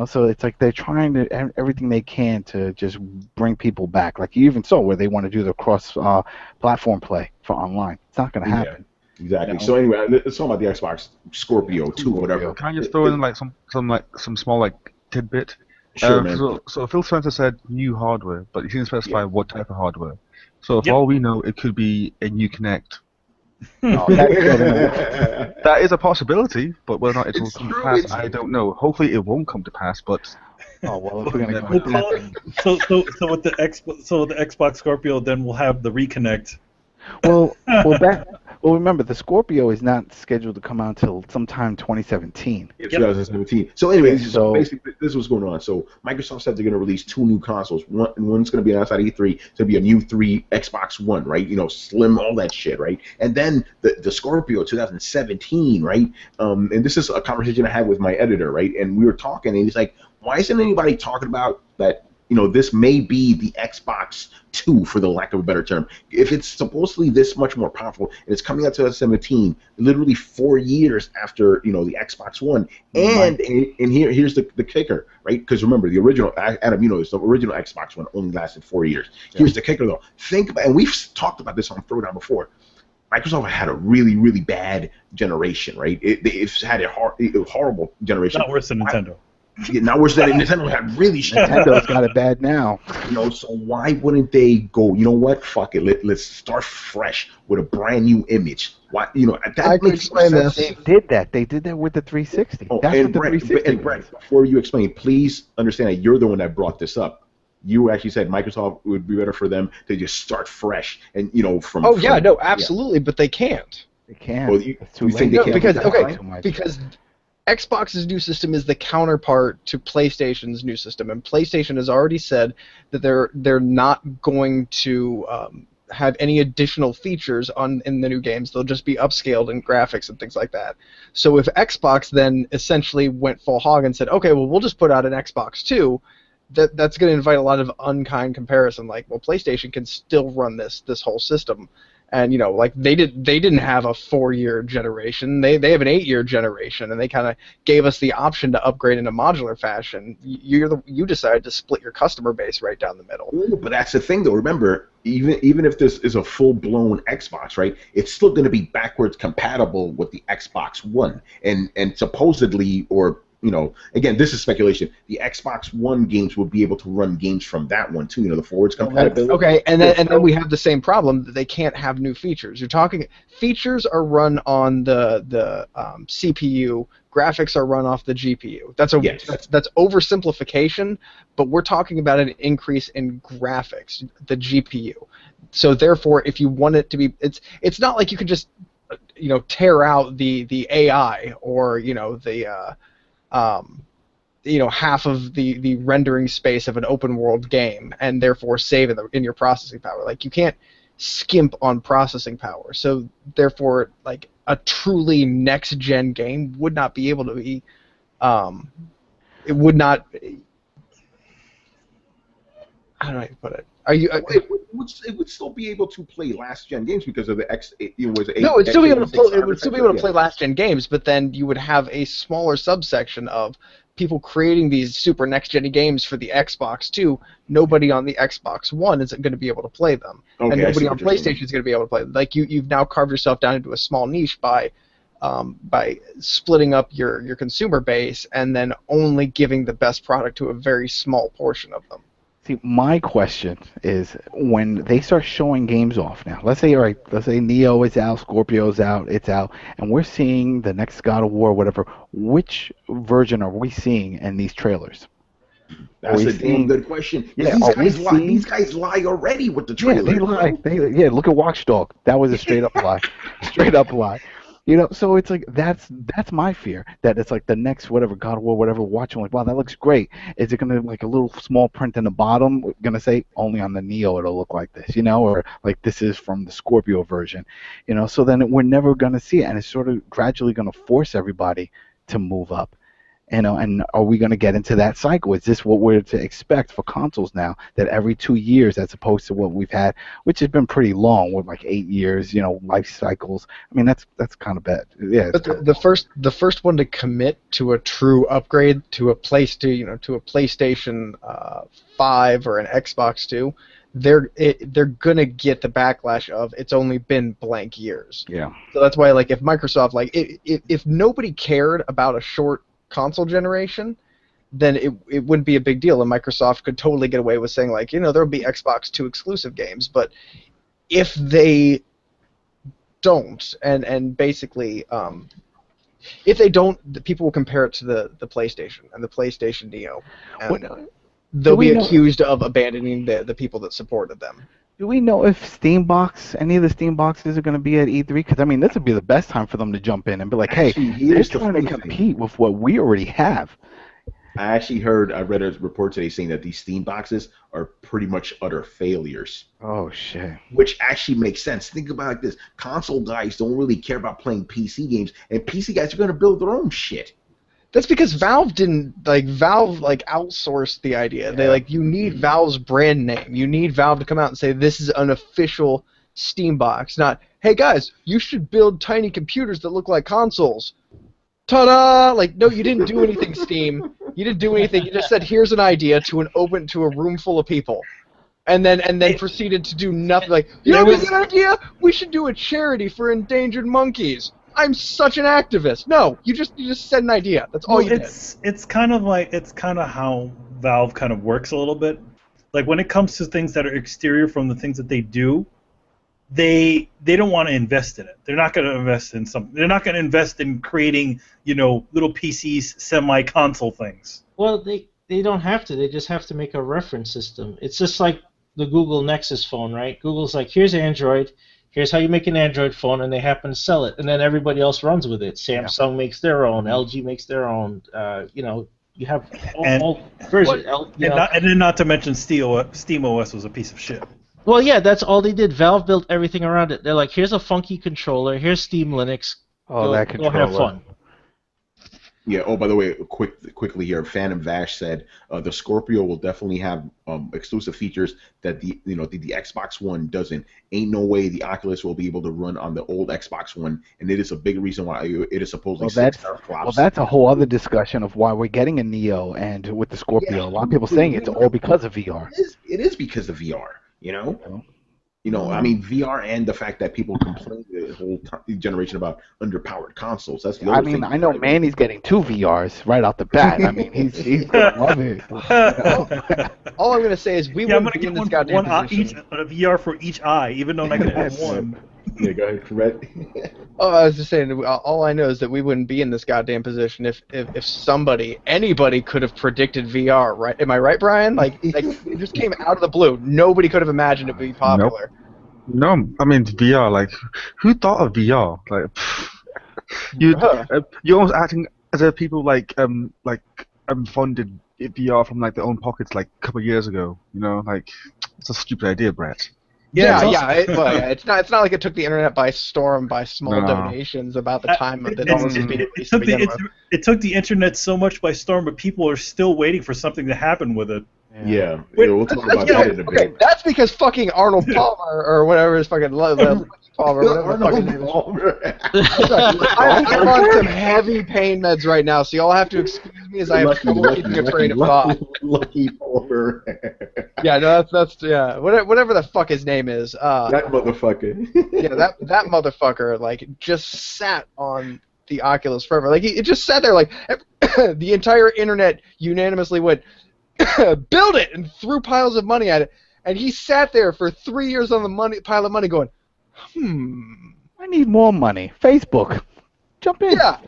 So it's like they're trying to everything they can to just bring people back. Like you even saw where they want to do the cross-platform play for online. It's not going to happen. Yeah, exactly. So anyway, let's talk about the Xbox Scorpio 2 or whatever. Can I just throw in like some small tidbit? Sure, man. So Phil Spencer said new hardware, but he didn't specify what type of hardware. So for all we know, it could be a new Kinect. That is a possibility, but whether or not it will come to pass, I don't know. Hopefully, it won't come to pass. But if we're gonna go so with the Xbox Scorpio, then we'll have the Reconnect. Well, remember, the Scorpio is not scheduled to come out until sometime 2017. Yeah, 2017. So anyway, basically, this is what's going on. So Microsoft said they're going to release 2 new consoles. One's going to be announced at E3. It's going to be a new Xbox One, right? Slim, all that shit, right? And then the Scorpio 2017, right? And this is a conversation I had with my editor, right? And we were talking, and he's like, why isn't anybody talking about that? This may be the Xbox 2, for the lack of a better term. If it's supposedly this much more powerful, and it's coming out 2017, literally 4 years after, the Xbox One. And here's the kicker, right? Because remember, the original, Adam, the original Xbox One only lasted 4 years. Yeah. Here's the kicker, though. Think about, and we've talked about this on Throwdown before. Microsoft had a really, really bad generation, right? It's had a horrible generation. Not worse than Nintendo. Yeah, now we're saying Nintendo had really shit. Nintendo's got it bad now. So why wouldn't they go? You know what? Fuck it. Let's start fresh with a brand new image. Why? I can explain this. They did that. They did that with the 360. That's what the 360. And Brett, before you explain, please understand that you're the one that brought this up. You actually said Microsoft would be better for them to just start fresh and from. Oh yeah, no, absolutely, but they can't. They can't. Well, you think they can't? Because Xbox's new system is the counterpart to PlayStation's new system, and PlayStation has already said that they're not going to have any additional features in the new games. They'll just be upscaled in graphics and things like that. So if Xbox then essentially went full hog and said, okay, well, we'll just put out an Xbox 2, that's going to invite a lot of unkind comparison. Like, well, PlayStation can still run this whole system. And they didn't have a 4-year generation. They have an 8-year generation, and they kind of gave us the option to upgrade in a modular fashion. You decided to split your customer base right down the middle. Ooh, but that's the thing, though. Remember, even if this is a full-blown Xbox, right? It's still going to be backwards compatible with the Xbox One, and supposedly, or again, this is speculation. The Xbox One games will be able to run games from that one too. The forwards compatibility. Okay, and then we have the same problem that they can't have new features. You're talking features are run on the CPU. Graphics are run off the GPU. That's oversimplification, but we're talking about an increase in graphics, the GPU. So therefore, if you want it to be, it's not like you can just tear out the AI or half of the rendering space of an open world game and therefore save in your processing power. Like, you can't skimp on processing power. So therefore, like, a truly next gen game would not be able to be it would not, I don't know how to put it. It would still be able to play last gen games because of the X. It would still be able to play last gen games, but then you would have a smaller subsection of people creating these super next gen games for the Xbox 2. Nobody on the Xbox One isn't going to be able to play them, and nobody on PlayStation is going to be able to play them. Like, you've now carved yourself down into a small niche by splitting up your consumer base and then only giving the best product to a very small portion of them. See, my question is, when they start showing games off now, let's say Neo is out, Scorpio's out, it's out, and we're seeing the next God of War, whatever. Which version are we seeing in these trailers? That's a damn good question. Yeah, these guys lie already with the trailers. Yeah, they lie. Look at Watchdog. That was a straight up lie. Straight up lie. You know, so it's like that's my fear, that it's like the next whatever God of War, whatever, watching like, wow, that looks great. Is it gonna like a little small print in the bottom gonna say only on the Neo it'll look like this, you know, or like this is from the Scorpio version, you know? So then we're never gonna see it, and it's sort of gradually gonna force everybody to move up. You know, and are we going to get into that cycle? Is this what we're to expect for consoles now? That every 2 years, as opposed to what we've had, which has been pretty long, with like 8 years, you know, life cycles. I mean, that's kind of bad. Yeah. But the first one to commit to a true upgrade to a PlayStation 5 or an Xbox 2, they're gonna get the backlash of it's only been blank years. Yeah. So that's why, like, if Microsoft, like, if nobody cared about a short console generation, then it wouldn't be a big deal, and Microsoft could totally get away with saying, like, you know, there would be Xbox 2 exclusive games. But if they don't, and basically, if they don't, the people will compare it to the PlayStation and the PlayStation Neo, and they'll be accused of abandoning the people that supported them. Do we know if any of the Steam boxes are going to be at E3? Because, I mean, this would be the best time for them to jump in and be like, hey, they're trying to compete with what we already have. I read a report today saying that these Steam boxes are pretty much utter failures. Oh, shit. Which actually makes sense. Think about it like this. Console guys don't really care about playing PC games, and PC guys are going to build their own shit. That's because Valve outsourced the idea. Yeah. They you need Valve's brand name. You need Valve to come out and say this is an official Steam box, not, hey guys, you should build tiny computers that look like consoles. Ta-da! Like, no, you didn't do anything, Steam. You didn't do anything. You just said here's an idea to a room full of people. And then proceeded to do nothing. Like, you know what's a good idea? We should do a charity for endangered monkeys. I'm such an activist. No, you just said an idea. That's all you did. It's kind of how Valve kind of works a little bit. Like, when it comes to things that are exterior from the things that they do, they don't want to invest in it. They're not going to invest in something. They're not going to invest in creating, you know, little PCs, semi-console things. Well, they don't have to. They just have to make a reference system. It's just like the Google Nexus phone, right? Google's like, here's Android. Here's how you make an Android phone, and they happen to sell it, and then everybody else runs with it. Samsung makes their own, LG makes their own. You know, you have all versions. And then not to mention SteamOS was a piece of shit. Well, yeah, that's all they did. Valve built everything around it. They're like, here's a funky controller. Here's Steam Linux. That controller. Go have fun. Yeah. Oh, by the way, quickly here, Phantom Vash said the Scorpio will definitely have exclusive features that the Xbox One doesn't. Ain't no way the Oculus will be able to run on the old Xbox One, and it is a big reason why it is supposedly 6-star flops. Well, that's a whole other discussion of why we're getting a Neo and with the Scorpio. Yeah, a lot of people saying it's all because of VR. It is because of VR. You know, I mean, VR and the fact that people complain the whole generation about underpowered consoles. That's the other thing. I know Manny's getting 2 VRs right out the bat. I mean, he's gonna love it. All I'm gonna say is we wouldn't be in this goddamn position. A VR for each eye, even though I can have one. Yeah, go ahead, Brett. Oh, I was just saying. All I know is that we wouldn't be in this goddamn position if anybody could have predicted VR. Right? Am I right, Brian? Like it just came out of the blue. Nobody could have imagined it would be popular. Nope. No, I mean VR. Like, who thought of VR? Like, you're almost acting as if people funded VR from like their own pockets like a couple of years ago. You know, like it's a stupid idea, Brett. It's not like it took the internet by storm by small donations about the time that it was being released to begin with. It took the internet so much by storm, but people are still waiting for something to happen with it. Yeah, we'll talk about that in a bit. Okay, that's because fucking Arnold Palmer or whatever his fucking Palmer, whatever I'm on some heavy pain meds right now, so y'all have to excuse me as I have trouble keeping a train of thought. Lucky Palmer. Yeah, no, that's whatever the fuck his name is. That motherfucker. Yeah, that motherfucker like just sat on the Oculus forever. Like it just sat there like the entire internet unanimously went build it and threw piles of money at it, and he sat there for 3 years on the pile of money going, I need more money. Facebook, jump in. Yeah.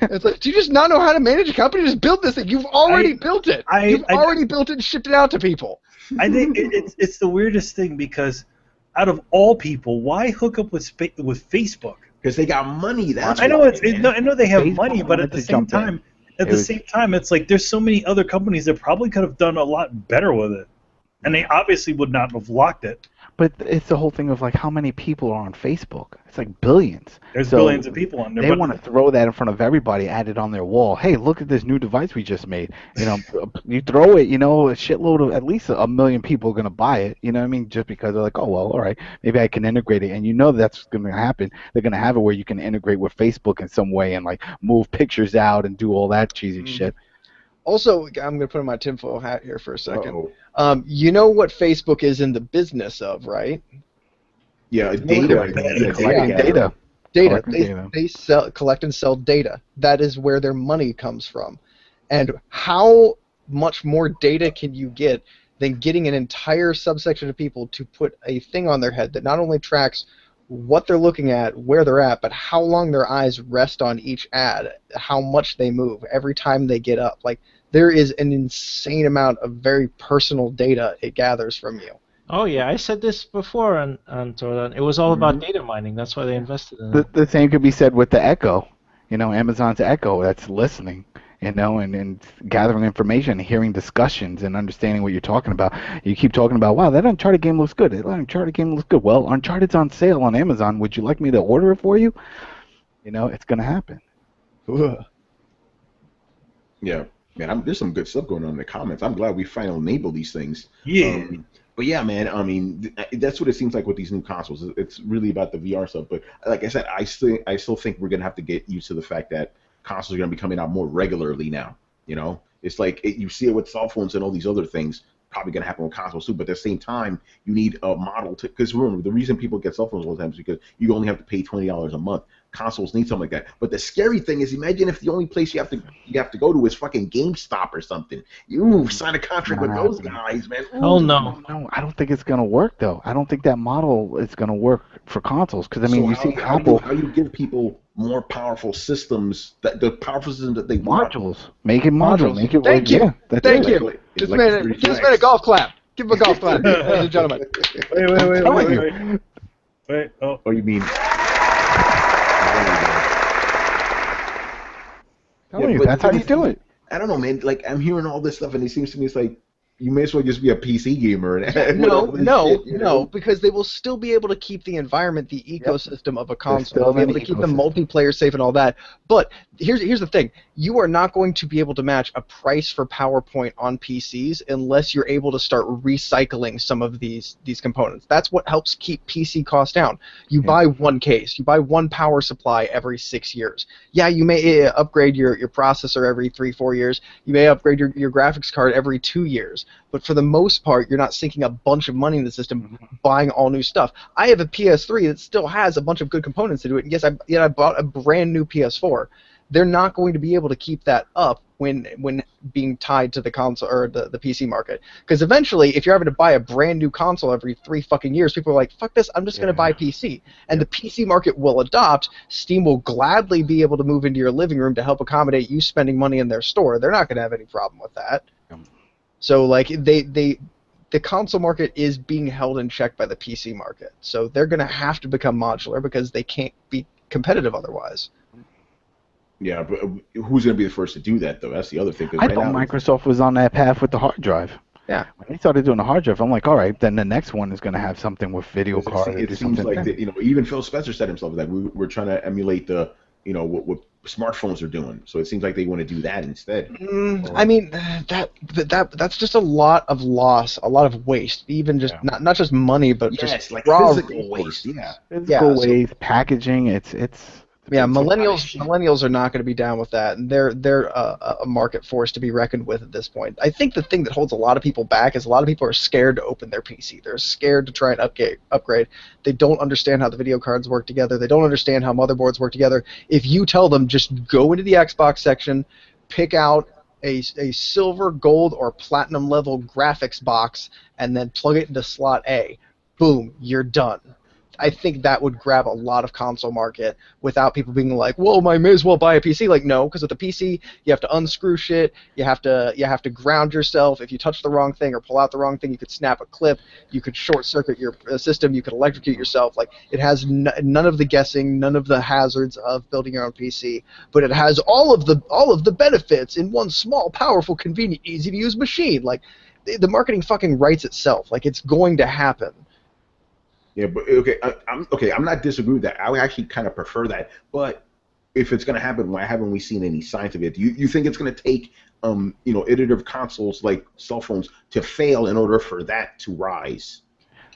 It's like, do you just not know how to manage a company? Just build this thing. You've already built it. You've already built it and shipped it out to people. I think it's the weirdest thing because out of all people, why hook up with Facebook? Because they got money. That's I know why, I know they have Facebook money, but wanted at the to same jump in. time, it's like there's so many other companies that probably could have done a lot better with it, and they obviously would not have locked it. But it's the whole thing of like how many people are on Facebook. It's like billions. There's So billions of people on there. They but want to throw that in front of everybody, add it on their wall. Hey, look at this new device we just made. You know, you throw it, you know, a shitload of at least 1 million people are gonna buy it. You know what I mean? Just because they're like, oh well, all right, maybe I can integrate it, and you know that's gonna happen. They're gonna have it where you can integrate with Facebook in some way and like move pictures out and do all that cheesy shit. Also, I'm going to put on my tinfoil hat here for a second. Uh-oh. You know what Facebook is in the business of, right? Yeah, data. Collecting data. Data. They collect and sell data. That is where their money comes from. And how much more data can you get than getting an entire subsection of people to put a thing on their head that not only tracks what they're looking at, where they're at, but how long their eyes rest on each ad, how much they move every time they get up. Like, there is an insane amount of very personal data it gathers from you. Oh yeah, I said this before on Throwdown. It was all about data mining. That's why they invested in it. The same could be said with the Echo. You know, Amazon's Echo that's listening. You know, and gathering information, hearing discussions, and understanding what you're talking about. You keep talking about, wow, that Uncharted game looks good. That Uncharted game looks good. Well, Uncharted's on sale on Amazon. Would you like me to order it for you? You know, it's gonna happen. Yeah, man, there's some good stuff going on in the comments. I'm glad we finally enabled these things. Yeah. But yeah, man, I mean, that's what it seems like with these new consoles. It's really about the VR stuff. But like I said, I still think we're gonna have to get used to the fact that consoles are going to be coming out more regularly now. You know, it's like you see it with cell phones and all these other things. Probably going to happen with consoles too. But at the same time, you need a model to. Because remember, the reason people get cell phones all the time is because you only have to pay $20 a month. Consoles need something like that. But the scary thing is, imagine if the only place you have to go to is fucking GameStop or something. You sign a contract with those guys, man. Oh no. No, I don't think it's gonna work though. I don't think that model is gonna work for consoles because I mean, so how you give people more powerful systems, the powerful systems that they want. Modules. Make it modules. Make it Thank you. Yeah, Thank you. Just made a golf clap. Give him a golf clap, ladies and gentlemen. Wait. Oh. Oh, you mean? That's how you do it. I don't know, man. Like, I'm hearing all this stuff, and it seems to me it's like you may as well just be a PC gamer. No, because they will still be able to keep the environment, the ecosystem of a console. They'll be able to keep the multiplayer safe and all that. But here's the thing. You are not going to be able to match a price for PowerPoint on PCs unless you're able to start recycling some of these components. That's what helps keep PC costs down. You buy one case. You buy one power supply every 6 years. Yeah, you may upgrade your processor every 3-4 years. You may upgrade your graphics card every 2 years. But for the most part, you're not sinking a bunch of money in the system buying all new stuff. I have a PS3 that still has a bunch of good components to do it, and yes, I bought a brand new PS4. They're not going to be able to keep that up when being tied to the console or the PC market. Because eventually, if you're having to buy a brand new console every 3 fucking years, people are like, fuck this, I'm just going to buy PC. And the PC market will adopt. Steam will gladly be able to move into your living room to help accommodate you spending money in their store. They're not going to have any problem with that. So like the console market is being held in check by the PC market. So they're going to have to become modular because they can't be competitive otherwise. Yeah, but who's going to be the first to do that, though? That's the other thing. I thought Microsoft was on that path with the hard drive. Yeah. When they started doing the hard drive, I'm like, all right, then the next one is going to have something with video card. It seems like even Phil Spencer said himself that we're trying to emulate the what smartphones are doing. So it seems like they want to do that instead. I mean, that's just a lot of loss, a lot of waste. Even just not just money, but just like raw physical waste. Physical waste, packaging. It's millennials are not going to be down with that, and they're a market force to be reckoned with at this point. I think the thing that holds a lot of people back is a lot of people are scared to open their PC. They're scared to try and upgrade. They don't understand how the video cards work together. They don't understand how motherboards work together. If you tell them just go into the Xbox section, pick out a silver, gold, or platinum level graphics box, and then plug it into slot A, boom, you're done. I think that would grab a lot of console market without people being like, "Well, I may as well buy a PC." Like, no, because with the PC, you have to unscrew shit. You have to ground yourself. If you touch the wrong thing or pull out the wrong thing, you could snap a clip. You could short circuit your system. You could electrocute yourself. Like, it has none of the guessing, none of the hazards of building your own PC, but it has all of the benefits in one small, powerful, convenient, easy to use machine. Like, the marketing fucking writes itself. Like, it's going to happen. Yeah, but I'm not disagreeing with that. I would actually kind of prefer that. But if it's going to happen, why haven't we seen any signs of it? You think it's going to take iterative consoles like cell phones to fail in order for that to rise?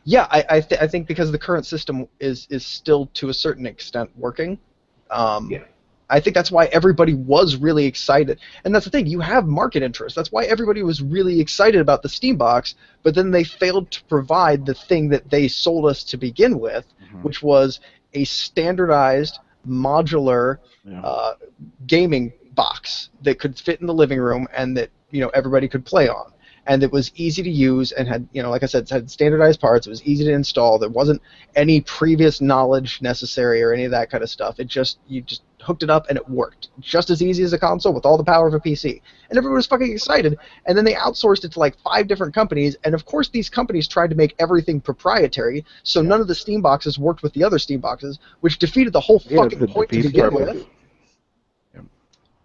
Yeah, I think because the current system is still to a certain extent working. Yeah. I think that's why everybody was really excited. And that's the thing, you have market interest. That's why everybody was really excited about the Steam box, but then they failed to provide the thing that they sold us to begin with, which was a standardized, modular gaming box that could fit in the living room and that everybody could play on. And it was easy to use and had, like I said, it had standardized parts. It was easy to install. There wasn't any previous knowledge necessary or any of that kind of stuff. You just hooked it up and it worked. Just as easy as a console with all the power of a PC. And everyone was fucking excited. And then they outsourced it to like 5 different companies. And of course these companies tried to make everything proprietary, so none of the Steam boxes worked with the other Steam boxes, which defeated the whole fucking point to begin with.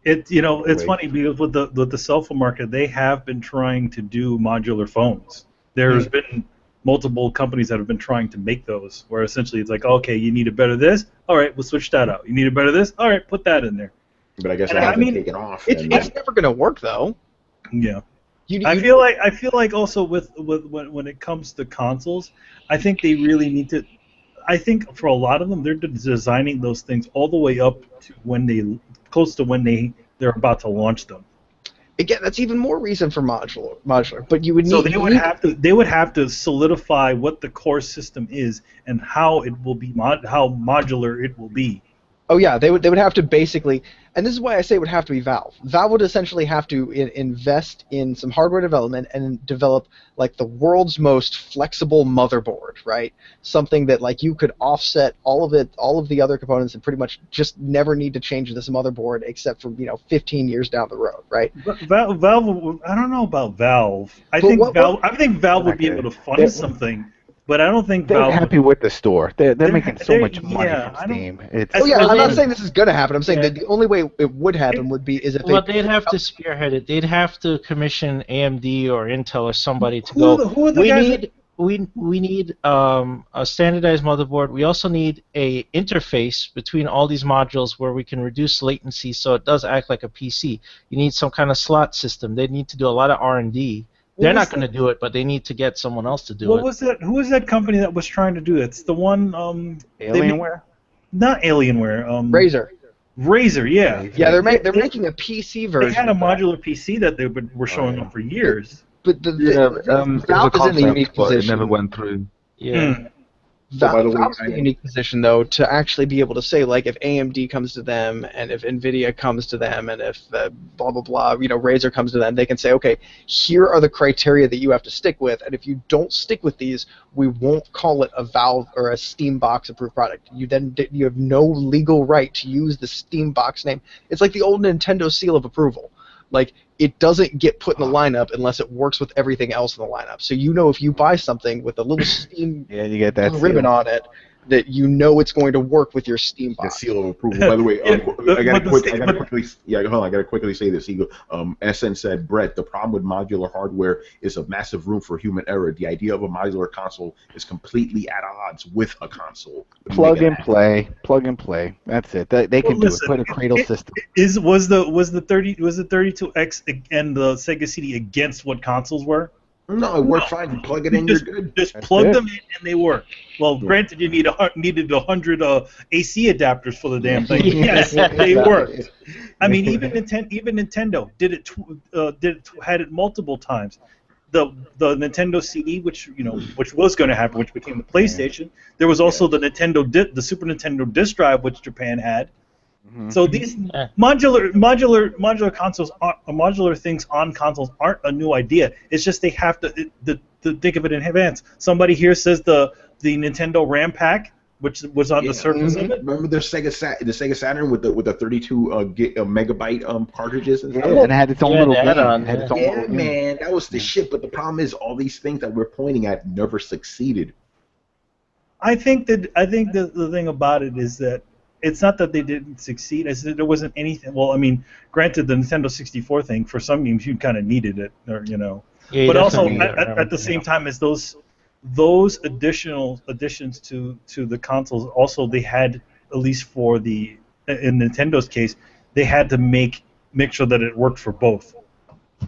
It's funny because with the cell phone market, they have been trying to do modular phones. There's been multiple companies that have been trying to make those, where essentially it's like, okay, you need a better this, all right, we'll switch that out. You need a better this, all right, put that in there. But I guess that hasn't taken off. It's never going to work though. Yeah. I feel like also with when it comes to consoles, I think they really need to. I think for a lot of them, they're designing those things all the way up to close to when they're about to launch them. Again, that's even more reason for modular. But you would need. So they would have to solidify what the core system is and how it will be how modular it will be. Oh yeah, they would have to basically, and this is why I say it would have to be Valve. Valve would essentially have to invest in some hardware development and develop like the world's most flexible motherboard, right? Something that like you could offset all of the other components and pretty much just never need to change this motherboard except for 15 years down the road, right? But Valve, I don't know about Valve. I think Valve would be able to fund something. But I don't think they're Valve happy with the store. They're making so much money from Steam. I'm not saying this is going to happen. I'm saying that the only way it would happen would be is if they'd have to spearhead it. They'd have to commission AMD or Intel or somebody to go. Who are the guys we need a standardized motherboard. We also need a interface between all these modules where we can reduce latency so it does act like a PC. You need some kind of slot system. They need to do a lot of R&D. They're not going to do it, but they need to get someone else to do it. Who was that company that was trying to do it? It's the one. Alienware? Not Alienware. Razer. Razer, yeah. Yeah, they're making a PC version. They had a modular PC that they were showing up for years. But Valve is in a unique position. It never went through. Yeah. Valve's in a unique position, though, to actually be able to say, like, if AMD comes to them, and if Nvidia comes to them, and if blah, blah, blah, Razer comes to them, they can say, okay, here are the criteria that you have to stick with, and if you don't stick with these, we won't call it a Valve or a Steam Box approved product. You have no legal right to use the Steam Box name. It's like the old Nintendo seal of approval. Like, it doesn't get put in the lineup unless it works with everything else in the lineup. So if you buy something with a little Steam you get that ribbon on it, that it's going to work with your Steam box. The seal of approval. By the way, I gotta quickly say this. SN said, Brett, the problem with modular hardware is a massive room for human error. The idea of a modular console is completely at odds with a console. Plug and play. That's it. They can do it. Put a cradle system. Was the 32X and the Sega CD against what consoles were? No, it worked fine. You plug it in, you're good. Just plug them in and they work. Well, granted, you needed 100 AC adapters for the damn thing. Yes, they worked. I mean, even Nintendo did it. Had it multiple times. The Nintendo CD, which was going to happen, which became the PlayStation. There was also the Super Nintendo disc drive, which Japan had. So these modular consoles, modular things on consoles aren't a new idea. It's just they have to think of it in advance. Somebody here says the Nintendo RAM pack. which was on the surface of it. Remember the Sega Saturn with the 32 megabyte cartridges and stuff? Yeah, and it had its own little game. Man, that was the shit. But the problem is, all these things that we're pointing at never succeeded. I think the thing about it is that it's not that they didn't succeed. It's that there wasn't anything. Well, I mean, granted, the Nintendo 64 thing for some games you kind of needed it, or Yeah, but also at the same time as those additional additions to the consoles, also they had, at least for in Nintendo's case, they had to make sure that it worked for both.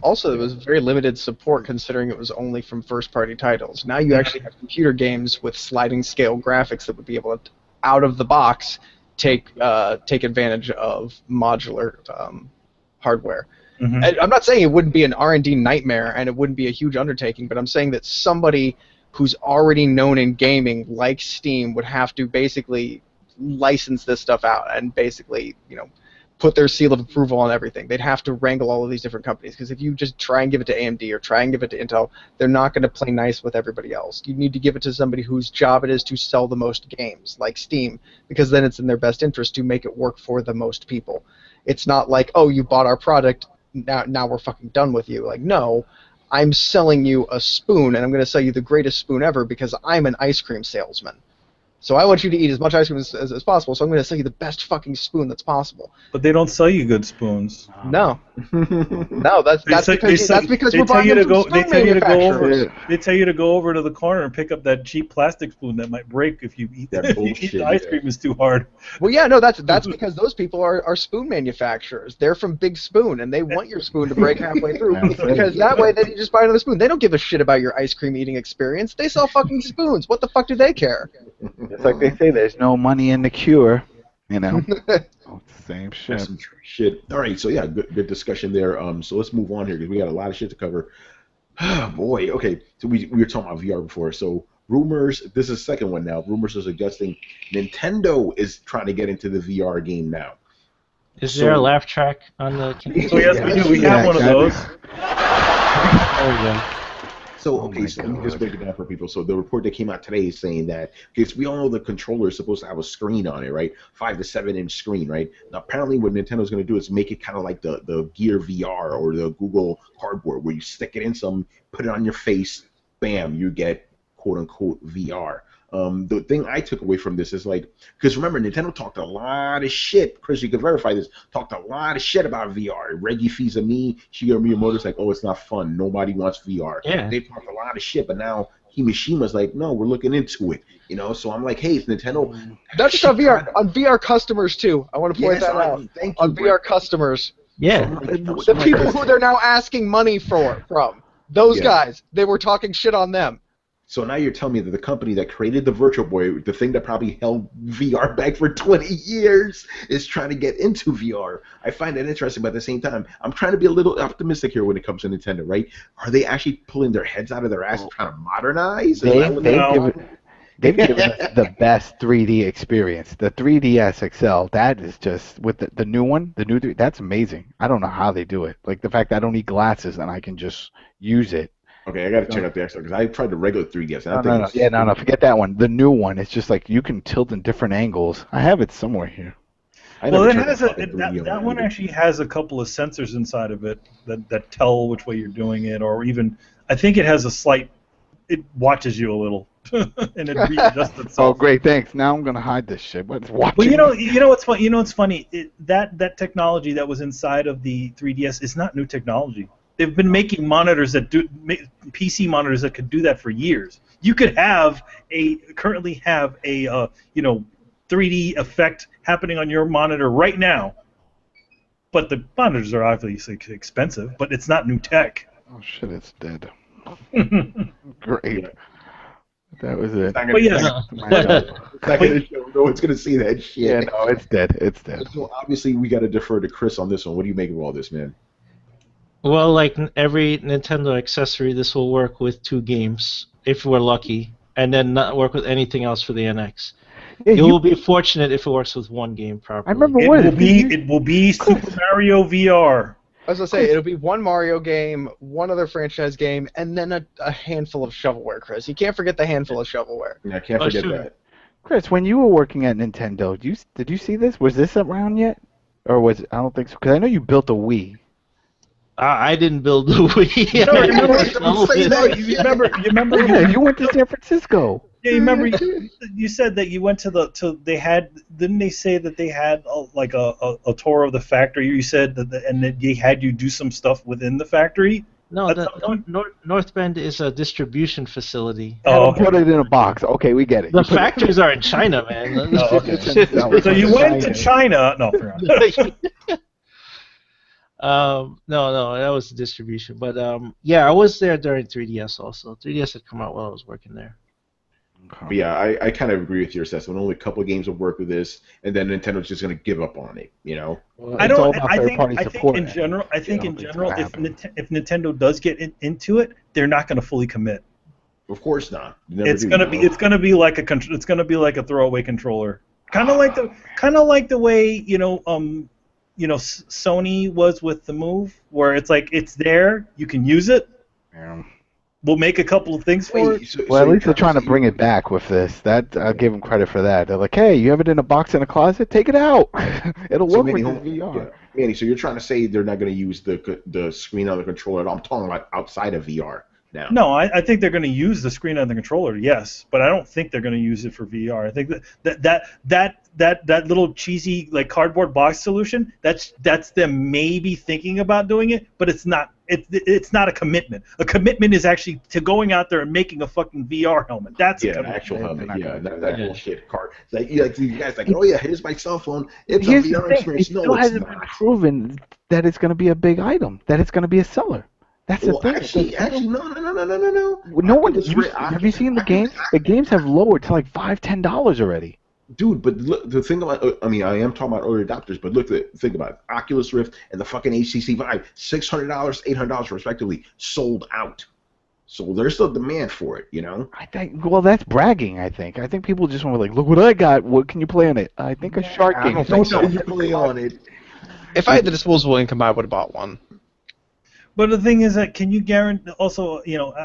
Also, it was very limited support considering it was only from first-party titles. Now you actually have computer games with sliding scale graphics that would be able to, out of the box, take advantage of modular hardware. Mm-hmm. And I'm not saying it wouldn't be an R&D nightmare and it wouldn't be a huge undertaking, but I'm saying that somebody who's already known in gaming, like Steam, would have to basically license this stuff out and basically, put their seal of approval on everything. They'd have to wrangle all of these different companies, because if you just try and give it to AMD or try and give it to Intel, they're not going to play nice with everybody else. You need to give it to somebody whose job it is to sell the most games, like Steam, because then it's in their best interest to make it work for the most people. It's not like, oh, you bought our product, now we're fucking done with you. Like, no, I'm selling you a spoon, and I'm going to sell you the greatest spoon ever because I'm an ice cream salesman. So I want you to eat as much ice cream as possible, so I'm going to sell you the best fucking spoon that's possible. But they don't sell you good spoons. No. No, that's because we're buying them from spoon manufacturers. They tell you to go over to the corner and pick up that cheap plastic spoon that might break if you eat the ice cream is too hard. Well, yeah, no, that's because those people are spoon manufacturers. They're from Big Spoon, and they want your spoon to break halfway through, because that way then you just buy another spoon. They don't give a shit about your ice cream eating experience. They sell fucking spoons. What the fuck do they care? It's like they say, there's no money in the cure, It's the same shit. That's some true shit. All right, so yeah, good discussion there. So let's move on here because we got a lot of shit to cover. Boy, okay. So we were talking about VR before. So rumors. This is the second one now. Rumors are suggesting Nintendo is trying to get into the VR game now. Is there a laugh track on the? So yes, we do. We have one of those. There we go. So, okay, so let me just break it down for people. So the report that came out today is saying that, because we all know the controller is supposed to have a screen on it, right? 5 to 7 inch screen, right? Now, apparently what Nintendo's going to do is make it kind of like the Gear VR or the Google Cardboard, where you stick it in some, put it on your face, bam, you get quote-unquote VR. The thing I took away from this is like, because remember, Nintendo talked a lot of shit. Chris, you can verify this. Talked a lot of shit about VR. Reggie Fils-Aimé, Shigeru Miyamoto's like, oh, it's not fun. Nobody wants VR. Yeah. They talked a lot of shit, but now Himishima's like, no, we're looking into it. So I'm like, hey, it's Nintendo. Not just on VR, on VR customers too. I want to point that out. Thank you, on VR customers. Yeah. The people who they're now asking money from. Those guys. They were talking shit on them. So now you're telling me that the company that created the Virtual Boy, the thing that probably held VR back for 20 years, is trying to get into VR. I find that interesting, but at the same time, I'm trying to be a little optimistic here when it comes to Nintendo, right? Are they actually pulling their heads out of their ass and trying to modernize? They've given us the best 3D experience. The 3DS XL, that is just, with the new one, that's amazing. I don't know how they do it. Like the fact that I don't need glasses and I can just use it. Okay, I got to check out the XL because I tried the regular 3DS. No, forget that one. The new one, it's just like you can tilt in different angles. I have it somewhere here. Well, it has that one actually has a couple of sensors inside of it that tell which way you're doing it, or even I think it has it watches you a little and it readjusts itself. Oh, great, thanks. Now I'm gonna hide this shit. What's watching? Well, you know what's funny? You know what's funny? That technology that was inside of the 3DS is not new technology. They've been making monitors PC monitors that could do that for years. You could currently have a 3D effect happening on your monitor right now, but the monitors are obviously expensive. But it's not new tech. Oh shit! It's dead. Great. That was it. But yeah. No one's gonna see that shit. Yeah, no, it's dead. It's dead. So obviously we got to defer to Chris on this one. What do you make of all this, man? Well, like every Nintendo accessory, this will work with 2 games, if we're lucky, and then not work with anything else for the NX. Yeah, you will be fortunate if it works with 1 game properly. I remember it will be Super Mario VR. I was going to say, it'll be 1 Mario game, 1 other franchise game, and then a handful of shovelware, Chris. You can't forget the handful of shovelware. Yeah, I can't forget that. Chris, when you were working at Nintendo, did you see this? Was this around yet? Or was it? I don't think so. Because I know you built a Wii. I didn't build the Wii. No, you remember You went to San Francisco. Yeah, you remember you said that you went to they had, didn't they say that they had a tour of the factory? You said and that they had you do some stuff within the factory. No, North Bend is a distribution facility. Oh, put it in a box. Okay, we get it. The factories are in China, man. Okay. So you went to China? No, no, that was the distribution. But yeah, I was there during 3DS also. 3DS had come out while I was working there. But yeah, I kind of agree with your assessment. Only a couple of games will work with this, and then Nintendo's just going to give up on it. You know. Well, I think in general, if Nintendo does get into it, they're not going to fully commit. Of course not. It's going to be like a throwaway controller. Kind of like the way Sony was with the Move, where it's like it's there, you can use it. Yeah. We'll make a couple of things for it. Well, at least they're trying to bring it back with this. That I'll give them credit for that. They're like, hey, you have it in a box in a closet? Take it out. It'll work with VR. Yeah. Manny, so you're trying to say they're not going to use the screen on the controller at all? I'm talking about outside of VR now. No, I think they're going to use the screen on the controller, yes, but I don't think they're going to use it for VR. I think that little cheesy like cardboard box solution, that's them maybe thinking about doing it, but it's not. It's not a commitment. A commitment is actually to going out there and making a fucking VR helmet. That's an actual helmet. Yeah, that bullshit card. Like you guys like, oh yeah, here's my cell phone. It's a VR experience. No, it's hasn't been proven that it's going to be a big item. That it's going to be a seller. That's the thing. Actually, no. No one. Have you seen the games? The games have lowered to like $5-10 already. Dude, but look, the thing about, I am talking about early adopters, but think about it. Oculus Rift and the fucking HTC Vive, $600, $800 respectively, sold out. So there's still demand for it, you know? I think, well, that's bragging, I think. I think people just want to like, look what I got. What can you play on it? I think a shark game. I don't think you play on it. If I had the disposable income, I would have bought one. But the thing is that can you guarantee? Also,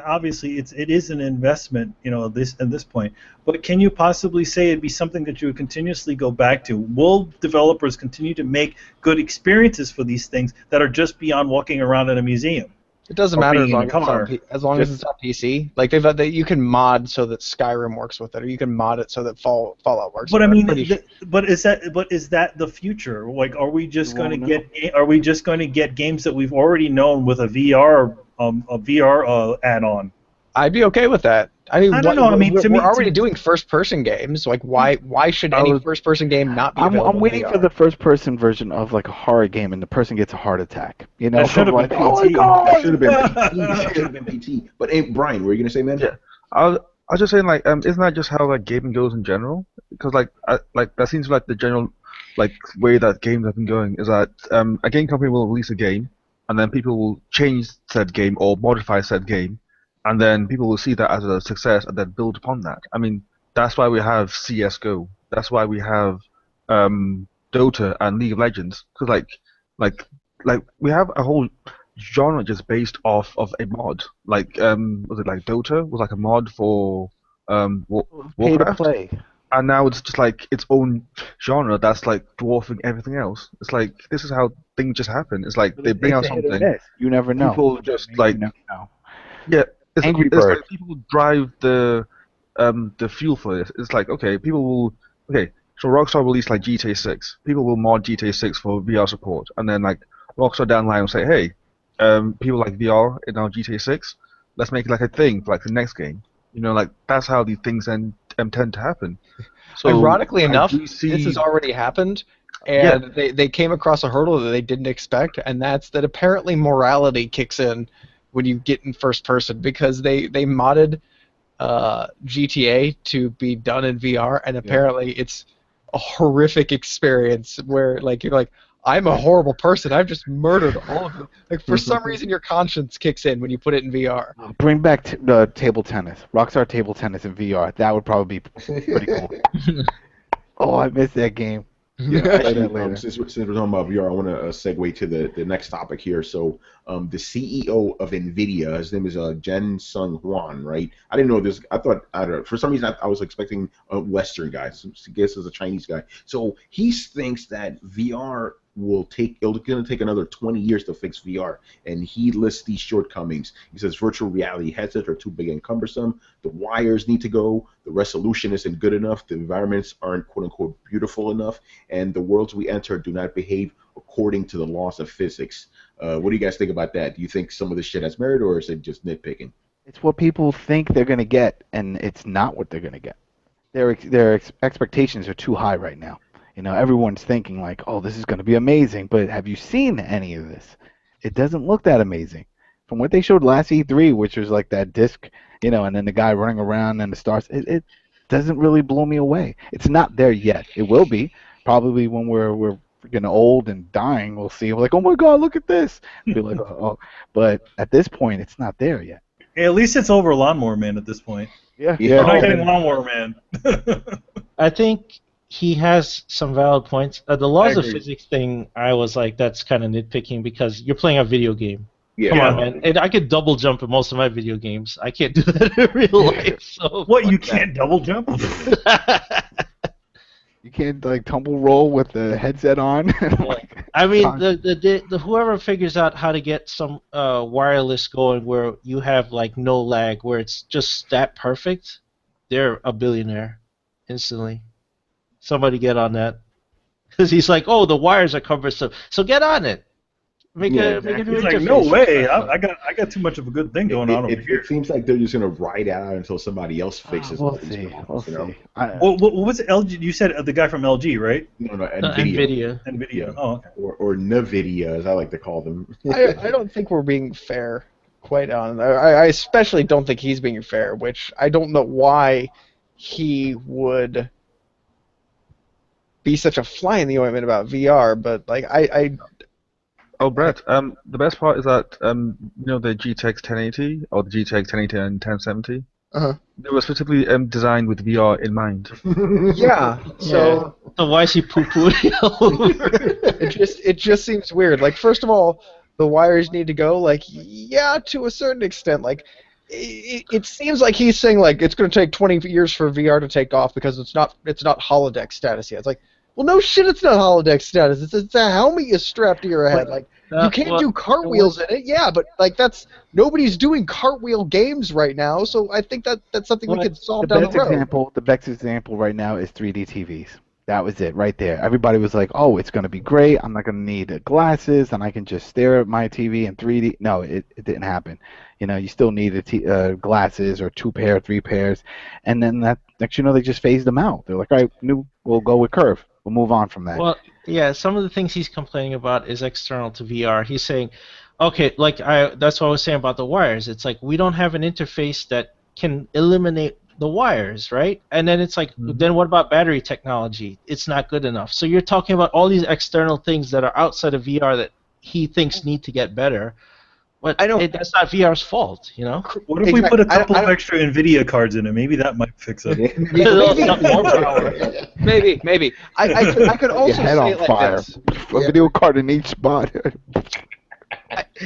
obviously it is an investment, at this point. But can you possibly say it'd be something that you would continuously go back to? Will developers continue to make good experiences for these things that are just beyond walking around in a museum? It doesn't matter as long as it's on PC. Like you can mod so that Skyrim works with it, or you can mod it so that Fallout works. But I mean, but is that the future? Like, are we just going to get games that we've already known with a VR add-on? I'd be okay with that. I mean, I don't know. We're already doing first-person games. Like, why should any first-person game not be available? I'm waiting for the first-person version of like a horror game, and the person gets a heart attack. That should have been PT. That should have been PT. But hey, Brian, what were you gonna say, man? Yeah, I was just saying, like, isn't that just how like gaming goes in general? Because like that seems like the general like way that games have been going is that a game company will release a game, and then people will change said game or modify said game. And then people will see that as a success and then build upon that. I mean, that's why we have CS:GO. That's why we have Dota and League of Legends. Because like we have a whole genre just based off of a mod. Like was it like Dota was like a mod for Warcraft? Pay to play. And now it's just like its own genre that's like dwarfing everything else. It's like this is how things just happen. It's like they bring out something. You never know. People just like yeah. It's like people drive the fuel for this. It's like, okay, so Rockstar released like GTA 6. People will mod GTA 6 for VR support, and then like Rockstar down the line will say, hey, people like VR in our GTA 6. Let's make it like a thing for like the next game. Like that's how these things tend to happen. So ironically enough, this has already happened. And they came across a hurdle that they didn't expect, and that's that apparently morality kicks in when you get in first person, because they modded GTA to be done in VR, and apparently it's a horrific experience where like you're like, I'm a horrible person, I've just murdered all of them. Like for some reason your conscience kicks in when you put it in VR. Bring back the table tennis, Rockstar table tennis in VR. That would probably be pretty cool. Oh, I miss that game. Yeah, Play actually, that later. since we're talking about VR, I want to segue to the next topic here. So, the CEO of Nvidia, his name is Jensen Huang, right? I didn't know this. I don't know, for some reason I was expecting a Western guy. So I guess it's a Chinese guy. So he thinks that VR it's going to take another 20 years to fix VR, and he lists these shortcomings. He says virtual reality headsets are too big and cumbersome. The wires need to go. The resolution isn't good enough. The environments aren't quote unquote beautiful enough, and the worlds we enter do not behave according to the laws of physics. What do you guys think about that? Do you think some of this shit has merit, or is it just nitpicking? It's what people think they're gonna get, and it's not what they're gonna get. Their expectations are too high right now. You know, everyone's thinking like, "Oh, this is gonna be amazing," but have you seen any of this? It doesn't look that amazing. From what they showed last E3, which was like that disc, you know, and then the guy running around and the stars, it doesn't really blow me away. It's not there yet. It will be probably when we're freaking old and dying. We'll see. We're like, "Oh my God, look at this!" Be like, "Oh," but at this point, it's not there yet. Hey, at least it's over Lawnmower Man at this point. Yeah, Yeah. We're not getting Lawnmower Man. I think he has some valid points. The laws of agree. physics thing, I was like, that's kind of nitpicking because you're playing a video game. Yeah. Come on, man. And I could double jump in most of my video games. I can't do that in real life. So What, you can't double jump? You can't like tumble roll with the headset on. Like, I mean, the whoever figures out how to get some wireless going where you have like no lag, where it's just that perfect, they're a billionaire instantly. Somebody get on that, because he's like, oh, the wires are cumbersome, so get on it. Make a new He's like, interface. no way. I got too much of a good thing going on over here. It seems like they're just gonna ride out until somebody else fixes we'll these see. problems, We'll you know? see. What was it, LG? You said the guy from LG, right? No, Nvidia. Nvidia. Oh, okay. or Nvidia, as I like to call them. I don't think we're being fair, quite honest. I especially don't think he's being fair, which I don't know why he would be such a fly in the ointment about VR, but like Oh, Brett, the best part is that, you know, the GTX 1080 or the GTX 1080 and 1070? Uh-huh. They were specifically designed with VR in mind. yeah. So So why is he poo-pooing all over? it just seems weird. Like, first of all, the wires need to go. Like, yeah, to a certain extent. Like, it seems like he's saying like it's going to take 20 years for VR to take off because it's not holodeck status yet. It's like, well, no shit, it's not holodeck status. It's a helmet you strap to your head. Like, you can't do cartwheels in it. Yeah, but like nobody's doing cartwheel games right now. So I think that's something we could solve down the road. The best example right now is 3D TVs. That was it right there. Everybody was like, "Oh, it's gonna be great. I'm not gonna need glasses, and I can just stare at my TV in 3D." No, it didn't happen. You know, you still needed glasses or 2 pair, 3 pairs, and then next you know they just phased them out. They're like, "All right, we'll go with curve. We'll move on from that." Well, yeah, some of the things he's complaining about is external to VR. He's saying, okay, like that's what I was saying about the wires. It's like we don't have an interface that can eliminate the wires, right? And then it's like, then what about battery technology? It's not good enough. So you're talking about all these external things that are outside of VR that he thinks need to get better. But that's not VR's fault, you know? What if we put a couple of extra Nvidia cards in it? Maybe that might fix it. Maybe. I could also Your head say on it like fire. this. A video card in each spot.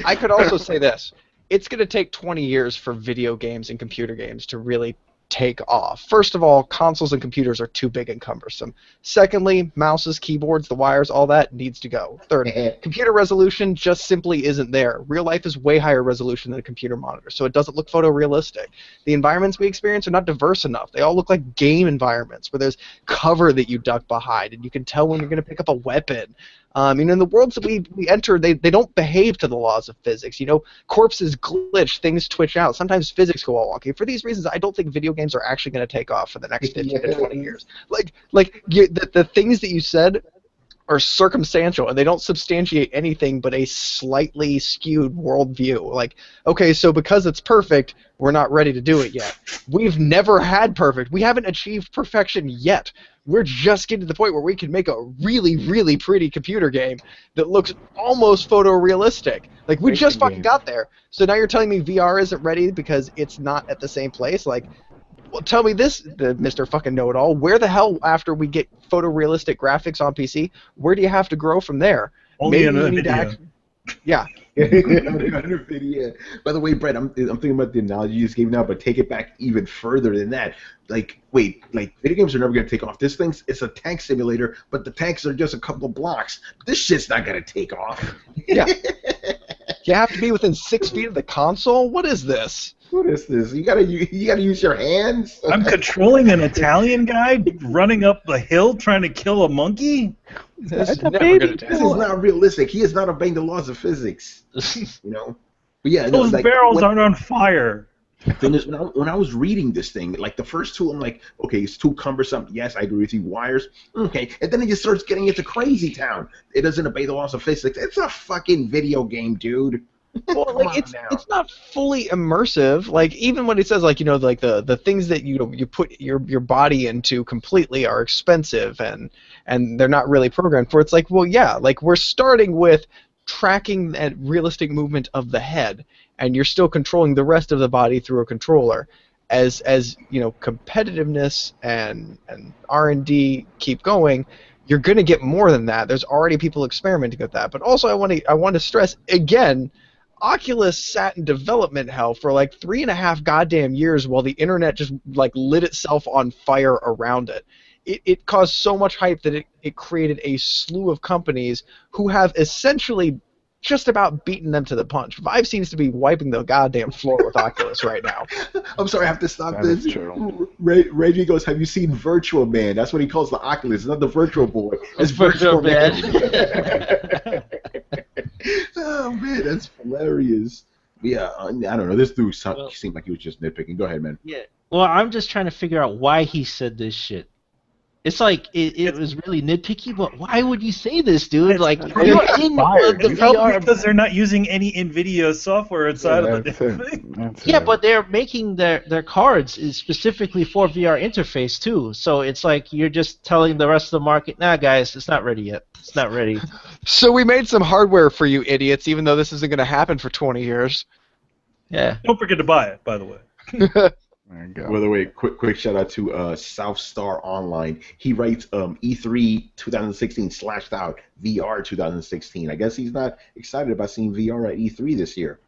I could also say this. It's going to take 20 years for video games and computer games to really take off. First of all, consoles and computers are too big and cumbersome. Secondly, mouses, keyboards, the wires, all that needs to go. Third, computer resolution just simply isn't there. Real life is way higher resolution than a computer monitor, so it doesn't look photorealistic. The environments we experience are not diverse enough. They all look like game environments where there's cover that you duck behind, and you can tell when you're going to pick up a weapon. In the worlds that we enter, they don't behave to the laws of physics. You know, corpses glitch, things twitch out. Sometimes physics go all wonky. For these reasons, I don't think video games are actually going to take off for the next 15 to 20 years. The things that you said are circumstantial, and they don't substantiate anything but a slightly skewed worldview. Like, okay, so because it's perfect, we're not ready to do it yet. We've never had perfect. We haven't achieved perfection yet. We're just getting to the point where we can make a really, really pretty computer game that looks almost photorealistic. Like, we just fucking got there. So now you're telling me VR isn't ready because it's not at the same place? Like, Well, tell me this, Mr. Fucking Know-It-All. Where the hell, after we get photorealistic graphics on PC, where do you have to grow from there? Only in you need to Nvidia. Yeah. Nvidia. By the way, Brett, I'm thinking about the analogy you just gave now, but take it back even further than that. Like, wait, like video games are never gonna take off. This thing's it's a tank simulator, but the tanks are just a couple of blocks. This shit's not gonna take off. Yeah. You have to be within 6 feet of the console? What is this? What is this? You gotta use your hands. I'm controlling an Italian guy running up a hill trying to kill a monkey? This is a never baby. gonna take This is not realistic. He is not obeying the laws of physics. You know. But yeah, Those like, barrels aren't on fire. The thing is, when I was reading this thing, like the first two, I'm like, okay, it's too cumbersome. Yes, I agree with you. Wires, okay. And then it just starts getting into crazy town. It doesn't obey the laws of physics. It's a fucking video game, dude. Well, like it's not fully immersive. Like even when it says like like the things that you put your body into completely are expensive and they're not really programmed for. It's like, well, yeah, like we're starting with tracking that realistic movement of the head, and you're still controlling the rest of the body through a controller. As competitiveness and R&D keep going, you're going to get more than that. There's already people experimenting with that. But also I want to stress again, Oculus sat in development hell for like 3.5 goddamn years while the internet just like lit itself on fire around it. It caused so much hype that it created a slew of companies who have essentially just about beaten them to the punch. Vive seems to be wiping the goddamn floor with Oculus right now. I'm sorry, I have to stop That this. is true. Reggie goes, have you seen Virtual Man? That's what he calls the Oculus, not the Virtual Boy. It's Virtual Man. Oh, man, that's hilarious. Yeah, I don't know. This dude seemed like he was just nitpicking. Go ahead, man. Yeah. Well, I'm just trying to figure out why he said this shit. It's like it was really nitpicky, but why would you say this, dude? Like you're in the VR. Because they're not using any Nvidia software inside of the thing. Yeah, but they're making their cards is specifically for VR interface too. So it's like you're just telling the rest of the market, nah, guys, it's not ready yet. It's not ready. So we made some hardware for you idiots, even though this isn't going to happen for 20 years. Yeah. Don't forget to buy it, by the way. There you go. By the way, quick shout out to South Star Online. He writes E3 2016 slashed out VR 2016. I guess he's not excited about seeing VR at E3 this year.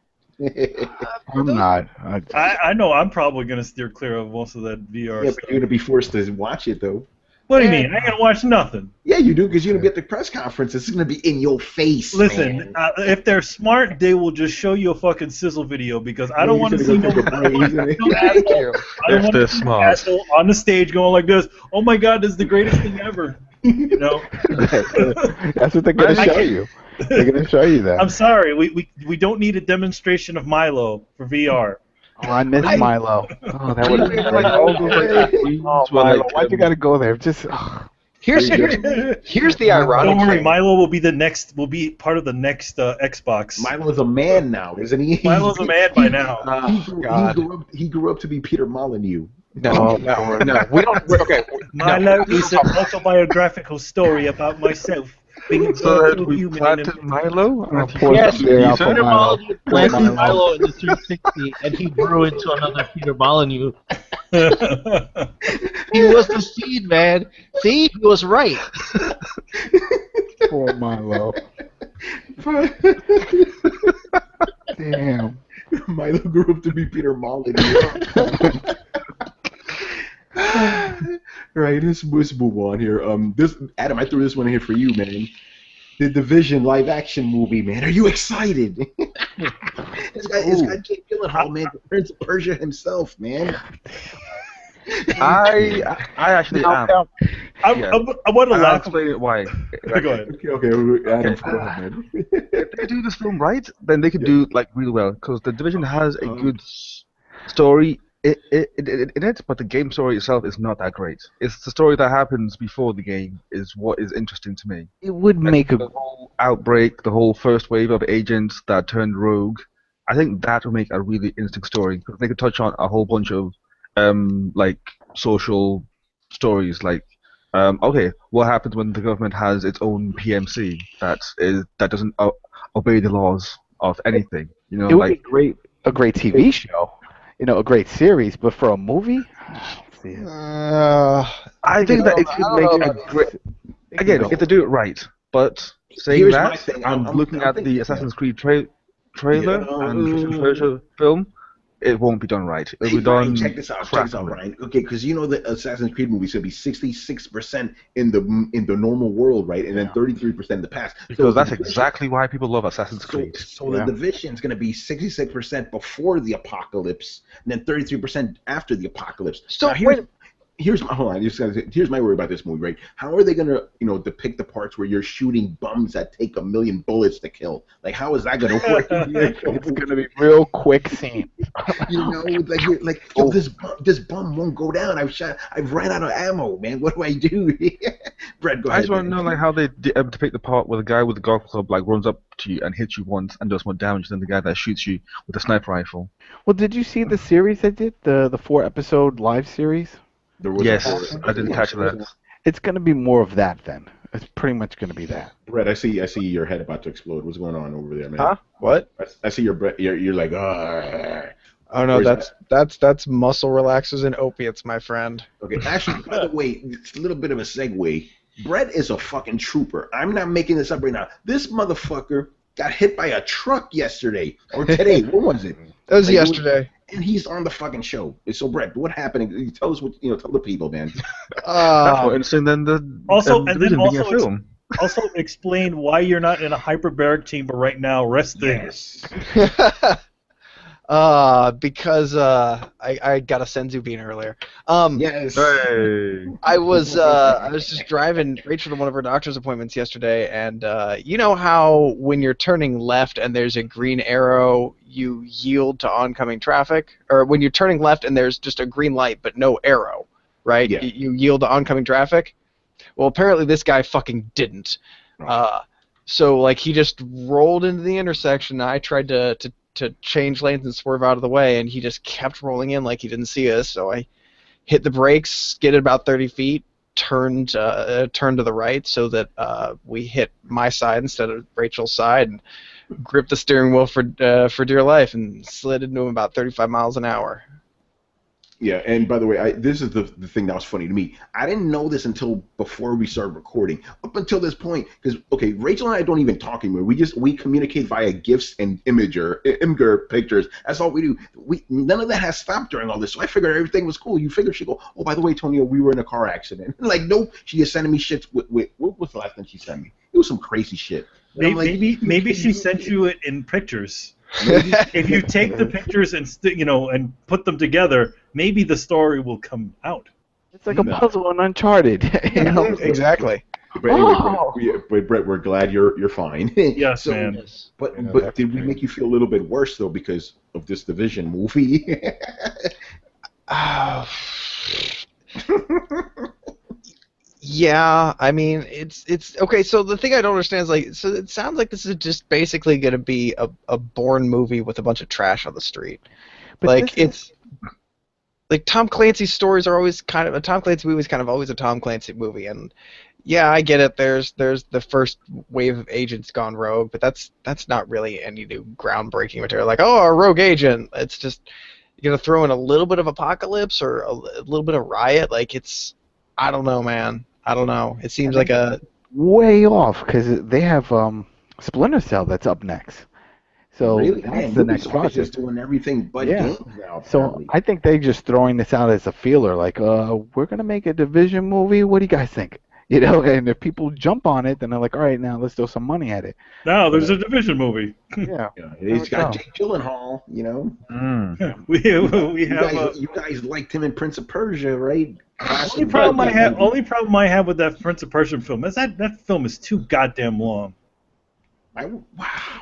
I'm not. I know I'm probably going to steer clear of most of that VR Yeah, stuff. but you're gonna be forced to watch it though. What do you mean? I ain't going to watch nothing. Yeah, you do, because you're gonna be at the press conference. It's gonna be in your face. Listen, man. if they're smart, they will just show you a fucking sizzle video because I don't You're want to gonna see go no take a break, isn't it? asshole. I don't If want they're to see no smart. asshole on the stage going like this. Oh my God, this is the greatest thing ever. You know. That's what they're going to show you. They're going to show you that. I'm sorry, we don't need a demonstration of Milo for VR. Oh, I miss Milo. Oh, that would have been Like, all those, like, screens Oh, were, Milo, like, why'd you got to go there? Just Here's the ironic Don't worry, thing. Milo will be part of the next Xbox. Milo's a man now, isn't he? Milo's a man by now. He grew up to be Peter Molyneux. No, we don't. Okay, Milo is an autobiographical story about myself being a So virtual we human. planted Milo? Yes, Yeah, for Peter Milo. Molyneux planted Milo in the 360, and he grew into another Peter Molyneux. He was the seed, man. See, he was right. Poor Milo. Damn. Milo grew up to be Peter Molyneux. Right, let's move on here. This Adam, I threw this one in here for you, man. The Division live action movie, man. Are you excited? This guy Jake Gyllenhaal, man, the Prince of Persia himself, man. I actually am. I want to I'll laugh. explain why. Go ahead. Okay, Adam, go ahead, man. If they do this film right, then they could do like really well. Because the Division has a good story in it, but the game story itself is not that great. It's the story that happens before the game is what is interesting to me. It would make a The whole outbreak, the whole first wave of agents that turned rogue. I think that would make a really interesting story because they could touch on a whole bunch of like social stories, like okay, what happens when the government has its own PMC that doesn't obey the laws of anything? You know, It would like be a great TV show. a great series, but for a movie, I don't see it. I think that it I could don't make know a about great. this. Again, if they do it right. But saying Here's my that, thing. I'm looking at the Assassin's Creed trailer and Tristan Yeah. Persia film. It won't be done right. It'll be Ryan, done check this out, crappily. Ryan. Okay, because you know the Assassin's Creed movies should be 66% in the normal world, right, and then 33% in the past. Because that's exactly why people love Assassin's Creed. So the Division is going to be 66% before the apocalypse, and then 33% after the apocalypse. So now, here's my hold on. Here's my worry about this movie, right? How are they gonna, depict the parts where you're shooting bums that take 1,000,000 bullets to kill? Like, how is that gonna work? It's gonna be real quick scene. This bum won't go down. I've ran out of ammo, man. What do I do? Brett, go I ahead. just want to know how they depict the part where the guy with the golf club runs up to you and hits you once and does more damage than the guy that shoots you with a sniper rifle. Well, did you see the series they did, the 4-episode live series? Yes, I didn't catch that. It's going to be more of that then. It's pretty much going to be that. Brett, I see your head about to explode. What's going on over there, man? Huh? What? I see you're like, ah. Oh no, that's muscle relaxers and opiates, my friend. Okay, actually, by the way, it's a little bit of a segue. Brett is a fucking trooper. I'm not making this up right now. This motherfucker got hit by a truck yesterday or today. What was it? That was yesterday. And he's on the fucking show. So, Brett, what happened? Tell us tell the people, man. That's more interesting than the Division being a film. Also, explain why you're not in a hyperbaric chamber right now, resting. Yes. Because I got a senzu bean earlier. Yes. Hey. I was just driving Rachel to one of her doctor's appointments yesterday, and you know how when you're turning left and there's a green arrow, you yield to oncoming traffic, or when you're turning left and there's just a green light but no arrow, right? Yeah. You yield to oncoming traffic. Well, apparently this guy fucking didn't. So like he just rolled into the intersection. And I tried to change lanes and swerve out of the way, and he just kept rolling in like he didn't see us. So I hit the brakes, skidded about 30 feet, turned to the right so that we hit my side instead of Rachel's side, and gripped the steering wheel for dear life and slid into him about 35 miles an hour. Yeah, and by the way, this is the thing that was funny to me. I didn't know this until before we started recording. Up until this point, because Rachel and I don't even talk anymore. We communicate via GIFs and Imgur pictures. That's all we do. None of that has stopped during all this. So I figured everything was cool. You figured she'd go, oh, by the way, Tonio, we were in a car accident. Like, nope, she just sending me shit with what was the last thing she sent me? It was some crazy shit. Maybe she sent you it in pictures. If you take the pictures and and put them together, maybe the story will come out. It's like a puzzle on Uncharted. Exactly. But anyway, Brett, we're glad you're fine. Yes, man. But did we make you feel a little bit worse though because of this Division movie? Yeah, I mean it's okay. So the thing I don't understand is so it sounds like this is just basically going to be a Bourne movie with a bunch of trash on the street. But it's like Tom Clancy's stories are always a Tom Clancy movie is kind of always a Tom Clancy movie, and yeah, I get it. There's the first wave of agents gone rogue, but that's not really any new groundbreaking material. Like, oh, a rogue agent. It's just you're gonna throw in a little bit of apocalypse or a little bit of riot. Like I don't know, man. I don't know. It seems like a way off because they have Splinter Cell that's up next. So really? that's the next project. Just doing everything but games now. So I think they're just throwing this out as a feeler, like, we're gonna make a Division movie. What do you guys think? And if people jump on it, then they're like, all right, now let's throw some money at it. Now there's a Division movie. Yeah. He's got Jake Gyllenhaal, We have. You guys liked him in Prince of Persia, right? Only problem I have with that Prince of Persia film is that film is too goddamn long.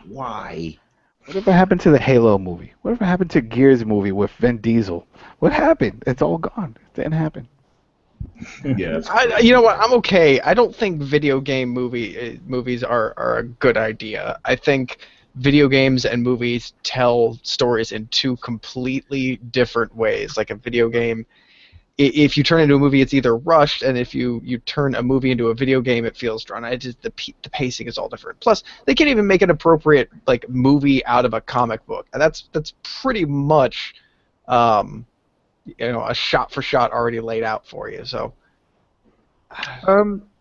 Why? Whatever happened to the Halo movie? Whatever happened to Gears movie with Vin Diesel? What happened? It's all gone. It didn't happen. Yeah. You know what? I'm okay. I don't think video game movies are a good idea. I think video games and movies tell stories in two completely different ways. Like a video game, if you turn into a movie, it's either rushed, and if you turn a movie into a video game, it feels drawn. The pacing is all different. Plus, they can't even make an appropriate movie out of a comic book. And that's pretty much a shot for shot already laid out for you. So.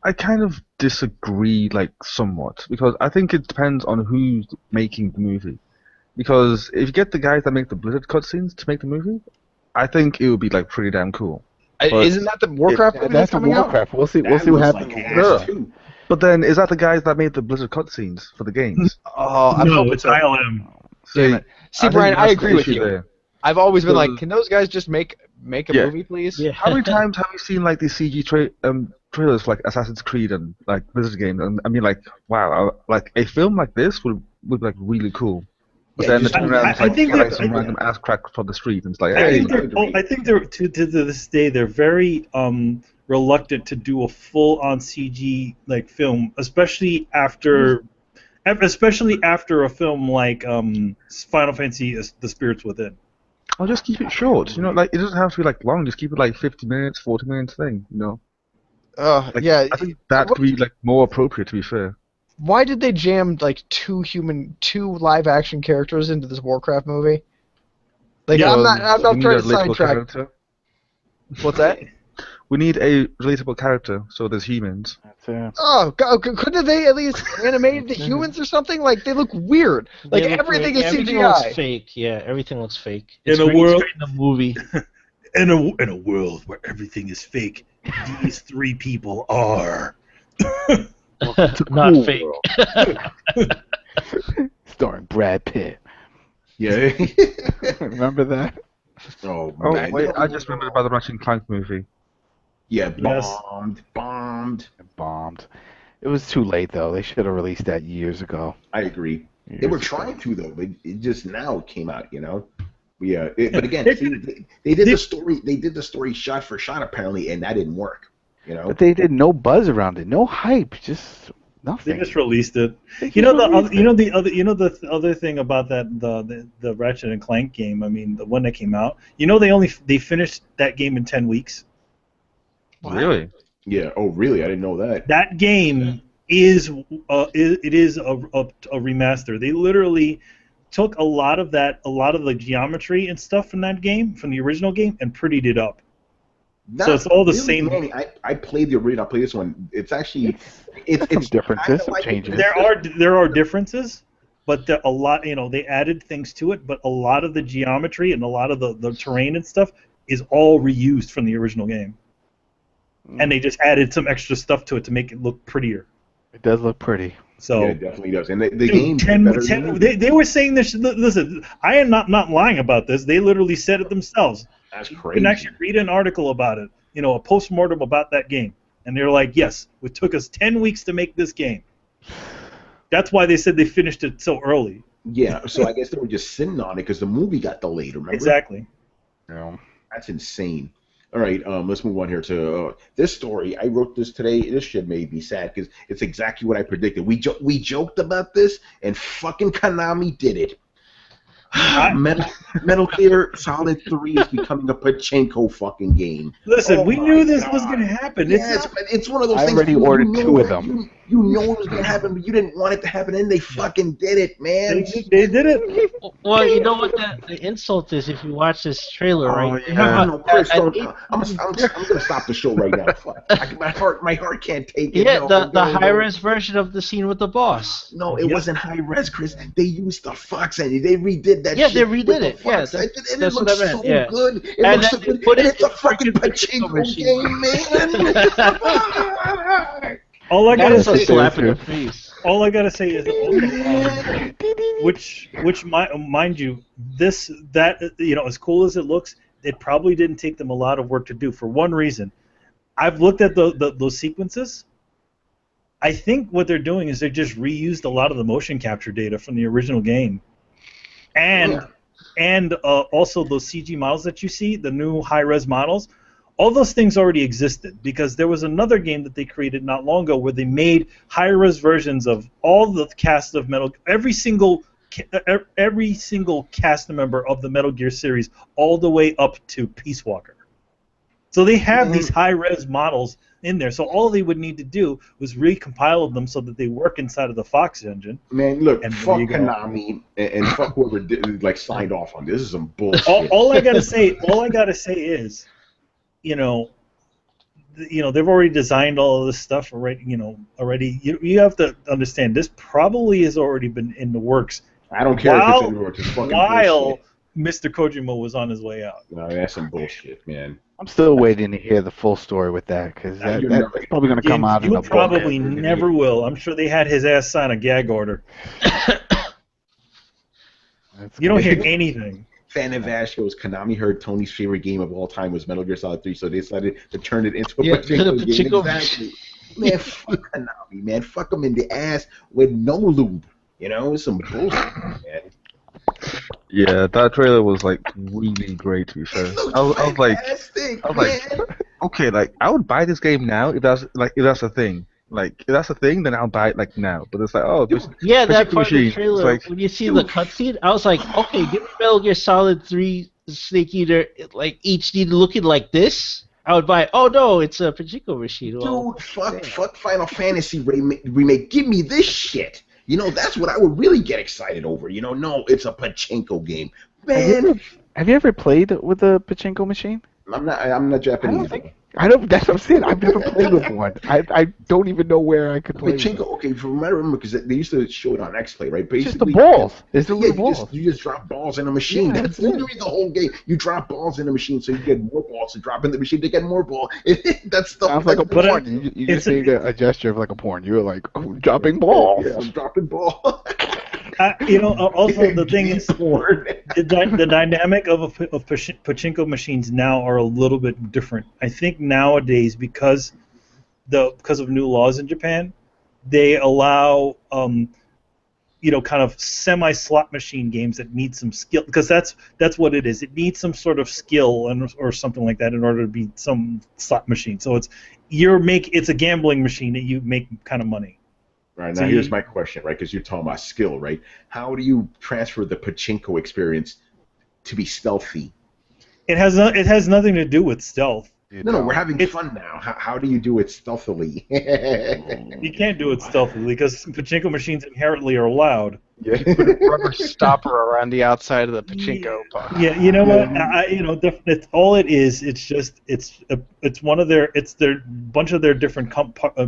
I kind of disagree, like, somewhat, because I think it depends on who's making the movie. Because if you get the guys that make the Blizzard cutscenes to make the movie, I think it would be, like, pretty damn cool. But Isn't that the Warcraft movie that's coming Warcraft. out? We'll see what happens. But then, is that the guys that made the Blizzard cutscenes for the games? No, it's ILM. See, Brian, I agree with you. There. I've always been like, can those guys just make a movie, please? Yeah. How many times have you seen, like, these CG trailers for, like, Assassin's Creed and, like, Blizzard games? And I mean, like, wow, like, a film like this would be, like, really cool. But then they turn around and like some random ass crack from the street, and it's like, hey. I think they're to this day they're very reluctant to do a full-on CG like film, especially after a film like Final Fantasy: The Spirits Within. I'll just keep it short. You know, like it doesn't have to be like long. Just keep it like 50 minutes, 40 minutes thing. You know. Like, yeah. I think that could be like more appropriate. To be fair. Why did they jam like two live action characters into this Warcraft movie? Like I'm not trying to sidetrack. What's that? We need a relatable character, so there's humans. Oh, God, couldn't they at least animate the humans or something? Like they look weird. Like everything is everything CGI. looks fake. Yeah, everything looks fake. In a world, in a movie. in a world where everything is fake, these three people are. Not fake. Starring Brad Pitt. Yeah. Remember that? Oh, man. Wait, I just remembered about the Ratchet and Clank movie. Yeah, bombed. It was too late, though. They should have released that years ago. I agree. They were trying to, though, but it just now came out, you know? Yeah, but again, they did the story. They did the story shot for shot, apparently, and that didn't work. You know? But they did no buzz around it, no hype, just nothing. They just released it. The other thing about that the Ratchet and Clank game. I mean, the one that came out. You know, they finished that game in 10 weeks. Wow. Really? Yeah. Oh, really? I didn't know that. That game is a remaster. They literally took a lot of the geometry and stuff from that game, from the original game, and prettied it up. So it's all the same. Manny, I played the original. I played this one. It's actually it's some differences, some changes. There are differences, but a lot. You know, they added things to it, but a lot of the geometry and a lot of the terrain and stuff is all reused from the original game, and they just added some extra stuff to it to make it look prettier. It does look pretty. So yeah, it definitely does. And the game. They were saying this. Listen, I am not lying about this. They literally said it themselves. That's crazy. You can actually read an article about it, you know, a post-mortem about that game. And they're like, yes, it took us 10 weeks to make this game. That's why they said they finished it so early. Yeah, so I guess they were just sitting on it because the movie got delayed, remember? Exactly. Yeah. That's insane. All right, let's move on here to this story. I wrote this today. This shit made me sad because it's exactly what I predicted. We joked about this, and fucking Konami did it. Metal Gear Solid 3 is becoming a Pachinko fucking game. Listen, we knew this was going to happen. Yes, it's one of those things. I already ordered 2 of them. You know it was going to happen, but you didn't want it to happen, and they fucking did it, man. They did it. Well, you know what the insult is if you watch this trailer, right? Yeah. Chris, I'm going to stop the show right now. Fuck. My heart can't take it. Yeah, the high-res version of the scene with the boss. No, it wasn't high-res, Chris. They used the Fox engine. They redid that shit. Yeah, they redid it. Yeah, it looks so good. It looks so good. And it's a fucking Pachinko game, man. All I gotta say, slap in the face. All I gotta say is, okay, mind you, as cool as it looks, it probably didn't take them a lot of work to do. For one reason, I've looked at those sequences. I think what they're doing is they just reused a lot of the motion capture data from the original game, and also those CG models that you see, the new high-res models. All those things already existed because there was another game that they created not long ago where they made high-res versions of all the cast of every single cast member of the Metal Gear series, all the way up to Peace Walker. So they have these high-res models in there. So all they would need to do was recompile them so that they work inside of the Fox engine. Man, look, fuck Konami and fuck whoever signed off on this. This is some bullshit. All I gotta say is, they've already designed all of this stuff already. You have to understand this probably has already been in the works. I don't care if it's in the works. It's fucking bullshit. Mr. Kojima was on his way out. No, that's some bullshit, man. I'm still waiting to hear the full story with that, because that's probably going to come out in a book. You probably never will. I'm sure they had his ass sign a gag order. You don't hear anything. Fan of Ash goes, Konami heard Tony's favorite game of all time was Metal Gear Solid 3, so they decided to turn it into a Pachinko game. Exactly. Man, fuck Konami, man. Fuck them in the ass with no lube. It's some bullshit, man. Yeah, that trailer was really great to be fair. I was like, okay, I would buy this game now if that's a thing. If that's a thing, then I'll buy it now. But it's that part of the trailer when you see the cutscene, I was like, okay, give me Metal Gear Solid 3 Snake Eater HD looking like this. I would buy it. Oh no, it's a Pachinko machine. Dude, fuck Final Fantasy remake. Give me this shit. That's what I would really get excited over. No, it's a Pachinko game. Man, have you ever played with a Pachinko machine? I'm not Japanese. That's what I'm saying. I've never played with one. I don't even know where I could play Pachinko, with it. okay, from what I remember, because they used to show it on X-Play, right? Basically, it's just the balls. It's the little balls. You just drop balls in a machine. Yeah, that's literally the whole game. You drop balls in a machine, so you get more balls, and drop in the machine to get more balls. That's the sounds like a porn. You just made a gesture of like a porn. You were like, dropping balls. Yeah, I'm dropping balls. Also the thing is, the dynamic of pachinko machines now are a little bit different. I think nowadays, because of new laws in Japan, they allow kind of semi-slot machine games that need some skill, because that's what it is. It needs some sort of skill or something like that in order to be some slot machine. So it's a gambling machine that you make kind of money. Right, now here's my question, right? Because you're talking about skill, right? How do you transfer the pachinko experience to be stealthy? It has nothing to do with stealth. No, we're having fun now. How do you do it stealthily? You can't do it stealthily because pachinko machines inherently are loud. Yeah. Put a rubber stopper around the outside of the pachinko pot. Yeah, you know what? That's all it is. It's just it's one of their bunch of their different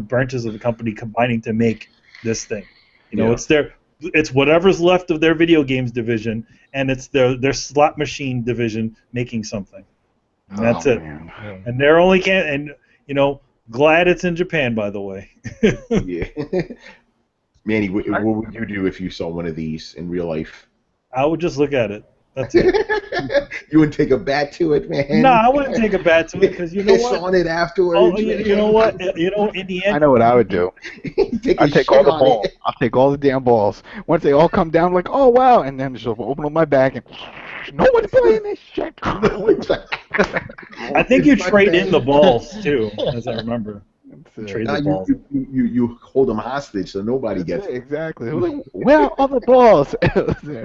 branches of the company combining to make this thing. It's whatever's left of their video games division, and it's their slot machine division making something. And that's it. Man. And they're only glad it's in Japan, by the way. Yeah. Manny, what would you do if you saw one of these in real life? I would just look at it. That's it. You wouldn't take a bat to it, man? No, I wouldn't take a bat to it because you know what? Piss on it afterwards. Oh, you know what? In the end, I know what I would do. I'd take all the balls. I'll take all the damn balls. Once they all come down, like, oh wow, and then just open up my bag and no one's playing this shit. I think you trade in the balls too, as I remember. Trade the balls. You hold them hostage so nobody gets it. Exactly. Like, where are all the balls?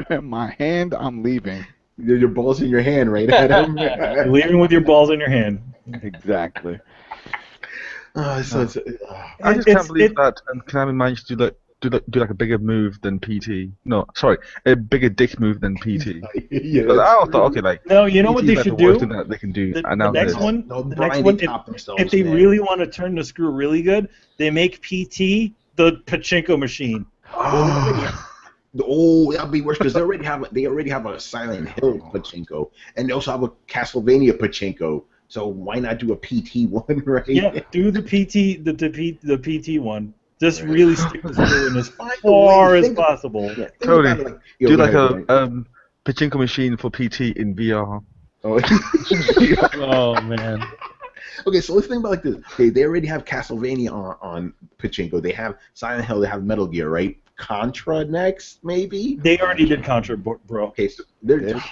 In my hand, I'm leaving. Your balls in your hand, right, Adam? You're leaving with your balls in your hand. Exactly. I just can't believe that Konami managed to do like a bigger move than PT. No, sorry, a bigger dick move than PT. Yeah, I thought, okay, no, you know what they should do? That they can do. The next one, if they really want to turn the screw really good, they make PT the pachinko machine. Oh, that'd be worse because they already have a Silent Hill pachinko, and they also have a Castlevania pachinko. So why not do a PT one, right? Yeah, do the PT one. Just really stick the screw in as far as possible. Yeah, Cody, do like a pachinko machine for PT in VR. Oh man. Okay, so let's think about this. Okay, they already have Castlevania on Pachinko. They have Silent Hill. They have Metal Gear, right? Contra next, maybe. They already did Contra, bro. Okay, so they're.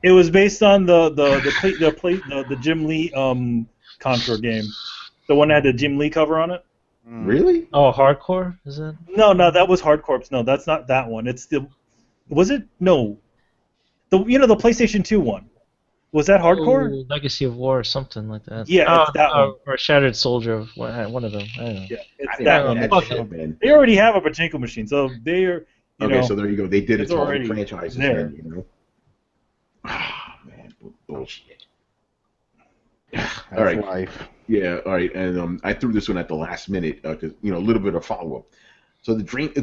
It was based on the Jim Lee Contra game, the one that had the Jim Lee cover on it. Really? Oh, Hardcore is it? No, that was Hardcore. No, that's not that one. It's the. Was it? No. The PlayStation 2 one. Was that hardcore? Oh, Legacy of War or something like that. Yeah, it's that one. Or Shattered Soldier of one of them. I don't know. Yeah, it's I didn't that know one. that Fuck shit, it. man. They already have a pachinko machine, so they're So there you go. They did it it's to all the already franchises, there. man. You know. Ah, man, bullshit. That's All right. life. Yeah, all right, and I threw this one at the last minute because a little bit of follow up. So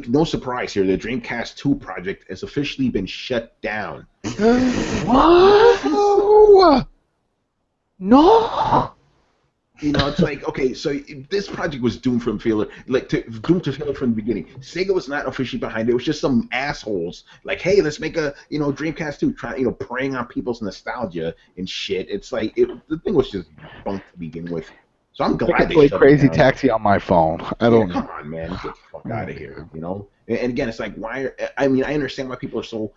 no surprise here, the Dreamcast 2 project has officially been shut down. What? No. It's like, okay, so this project was doomed from failure, doomed to failure from the beginning. Sega was not officially behind it. It was just some assholes like, hey, let's make a Dreamcast 2, preying on people's nostalgia and shit. It's like the thing was just bunk to begin with. So I'm glad they play shut Crazy it down. Taxi on my phone. I don't know. Come on, man, get the fuck out of here, And again, it's like, I understand why people are so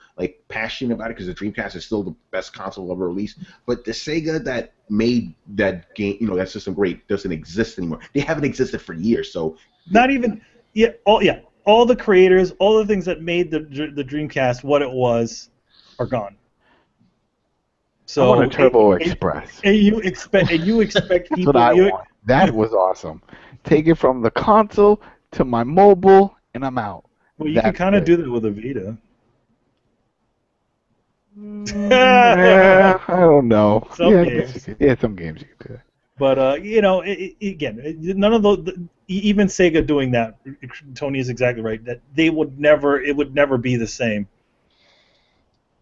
passionate about it because the Dreamcast is still the best console ever released. But the Sega that made that game, that system great, doesn't exist anymore. They haven't existed for years. So not even all the creators, all the things that made the Dreamcast what it was, are gone. So I want a Turbo Express. And you expect people. That's what I want. That was awesome. Take it from the console to my mobile, and I'm out. Well, you can kind of do that with a Vita. Yeah, I don't know. Some games. Some games you can do that. But again, none of those, even Sega doing that. Tony is exactly right. That it would never be the same.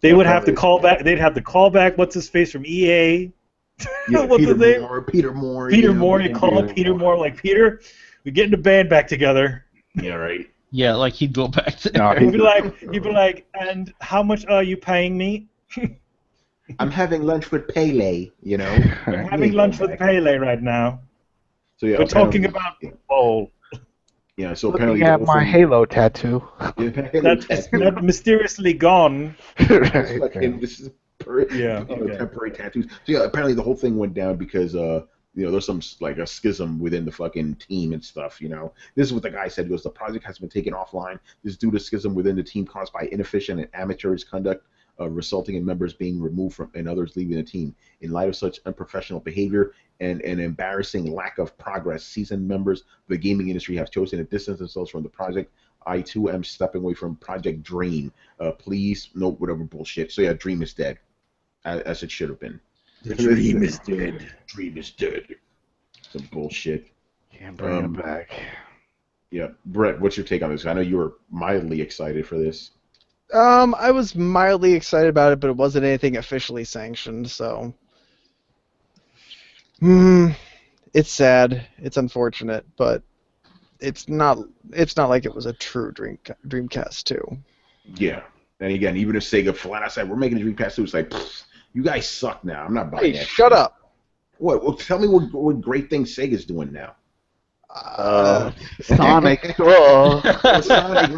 They would have to call back. They'd have to call back. What's his face from EA? What's his name? Peter Moore. You call up Peter Moore, like, Peter, we're getting the band back together. Yeah, right. Yeah, like he'd go back to. No, He'd be like, and how much are you paying me? I'm having lunch with Pele. I'm having lunch with Pele right now. So yeah, we're talking about bowl. Yeah, so looking at my Halo tattoo. That's mysteriously gone. Right. This is temporary tattoos. So yeah, apparently the whole thing went down because there's some a schism within the fucking team and stuff. This is what the guy said. He goes, the project has been taken offline. This is due to schism within the team caused by inefficient and amateurish conduct, resulting in members being removed and others leaving the team. In light of such unprofessional behavior and an embarrassing lack of progress, seasoned members of the gaming industry have chosen to distance themselves from the project. I too am stepping away from Project Dream. Please note whatever bullshit. So yeah, Dream is dead, as it should have been. The Dream is dead. Dream is dead. Some bullshit. Can't bring him back. Yeah, Brett, what's your take on this? I know you were mildly excited for this. I was mildly excited about it, but it wasn't anything officially sanctioned, so. It's sad. It's unfortunate, but it's not like it was a true Dreamcast 2. Yeah, and again, even if Sega flat out said we're making a Dreamcast 2, it's like, you guys suck now. I'm not buying that. Hey, shut up. What? Well, tell me what great things Sega's doing now. Sonic. Sonic Boom. I'm sorry.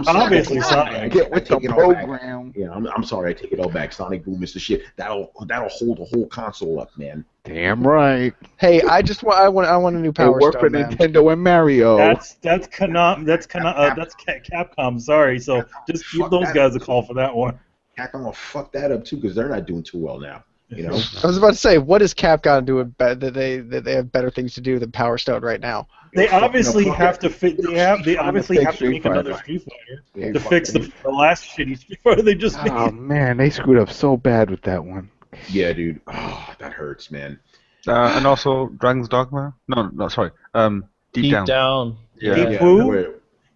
Obviously, Sonic. Get with the program. Yeah, I'm sorry. I take it all back. Sonic Boom is the shit. That'll hold the whole console up, man. Damn right. Hey, I want a new Power It worked for Stone, man. Nintendo and Mario. That's Capcom. Sorry, so just give those guys a call for that one. Capcom will fuck that up too because they're not doing too well now. I was about to say, what is Capcom doing that they have better things to do than Power Stone right now? They obviously have to fit. They obviously have to make another Street Fighter to fix the last shitty Street Fighter they just made. Oh man, they screwed up so bad with that one. Yeah, dude. Oh, that hurts, man. And also Dragon's Dogma. No, sorry. Deep Down. Yeah.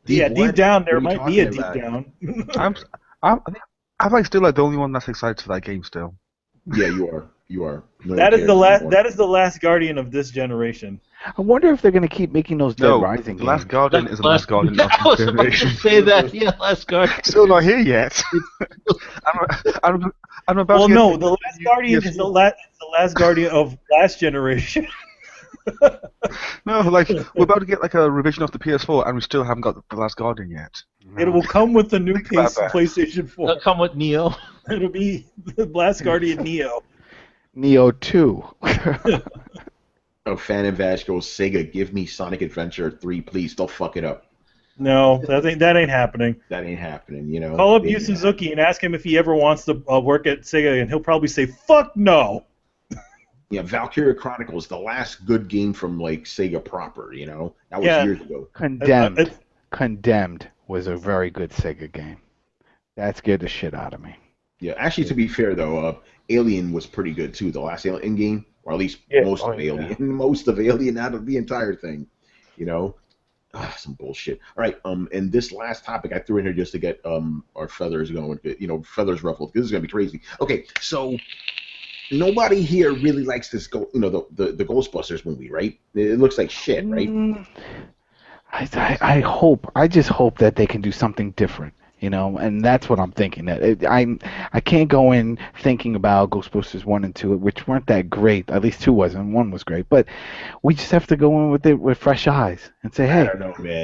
Deep Down. There might be a Deep Down. I'm still the only one that's excited for that game still. Yeah, you are. No that is the last. That is the last Guardian of this generation. I wonder if they're going to keep making those Dead Rising games. Last Guardian is the last Guardian of I was about to say that. Yeah, Last Guardian. Still not here yet. I'm about well, to no, the Last Guardian is the last Guardian of last generation. No, we're about to get a revision of the PS4, and we still haven't got the Last Guardian yet. It will come with the new PlayStation 4. It'll come with Neo. It'll be the Last Guardian Neo. Neo 2. Oh, Fan and Vash goes, Sega, give me Sonic Adventure 3, please. Don't fuck it up. No, that ain't happening. That ain't happening, you know. Call up Yu Suzuki and ask him if he ever wants to work at Sega, and he'll probably say, "Fuck no." Yeah, Valkyria Chronicles, the last good game from like Sega proper, you know. That was years ago. Condemned. Condemned was a very good Sega game. That scared the shit out of me. Yeah, actually, to be fair though, Alien was pretty good too. The last Alien game, or at least most of Alien, most of Alien out of the entire thing, you know. Some bullshit. All right, and this last topic I threw in here just to get our feathers going, you know, feathers ruffled. This is gonna be crazy. Okay, so nobody here really likes this the Ghostbusters movie, right? It looks like shit, right? I just hope that they can do something different, you know, and that's what I'm thinking. I can't go in thinking about Ghostbusters 1 and 2, which weren't that great. At least 2 wasn't. 1 was great, but we just have to go in with it with fresh eyes and say, hey,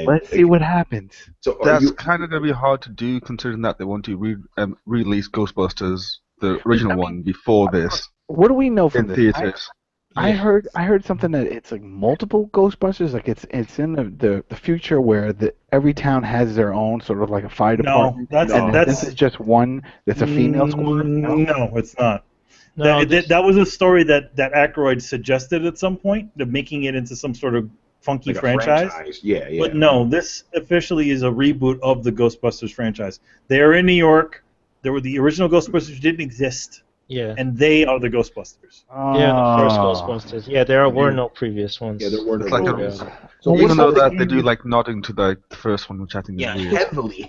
let's see what happens. So that's kind of gonna be hard to do, considering that they want to release Ghostbusters, the original one, before this. What do we know from in theaters? I heard something that it's like multiple Ghostbusters, like it's in the future where every town has their own sort of like a fire department. This is just one that's a female squad. No, it's not. No, that was a story that Aykroyd suggested at some point, of making it into some sort of funky like franchise. Yeah. But no, this officially is a reboot of the Ghostbusters franchise. They are in New York. The original Ghostbusters didn't exist. Yeah. And they are the Ghostbusters. Yeah, the first Ghostbusters. Yeah, there were no previous ones. Yeah, there were no previous ones. So even though that they do like nodding to the first one, which I think is weird.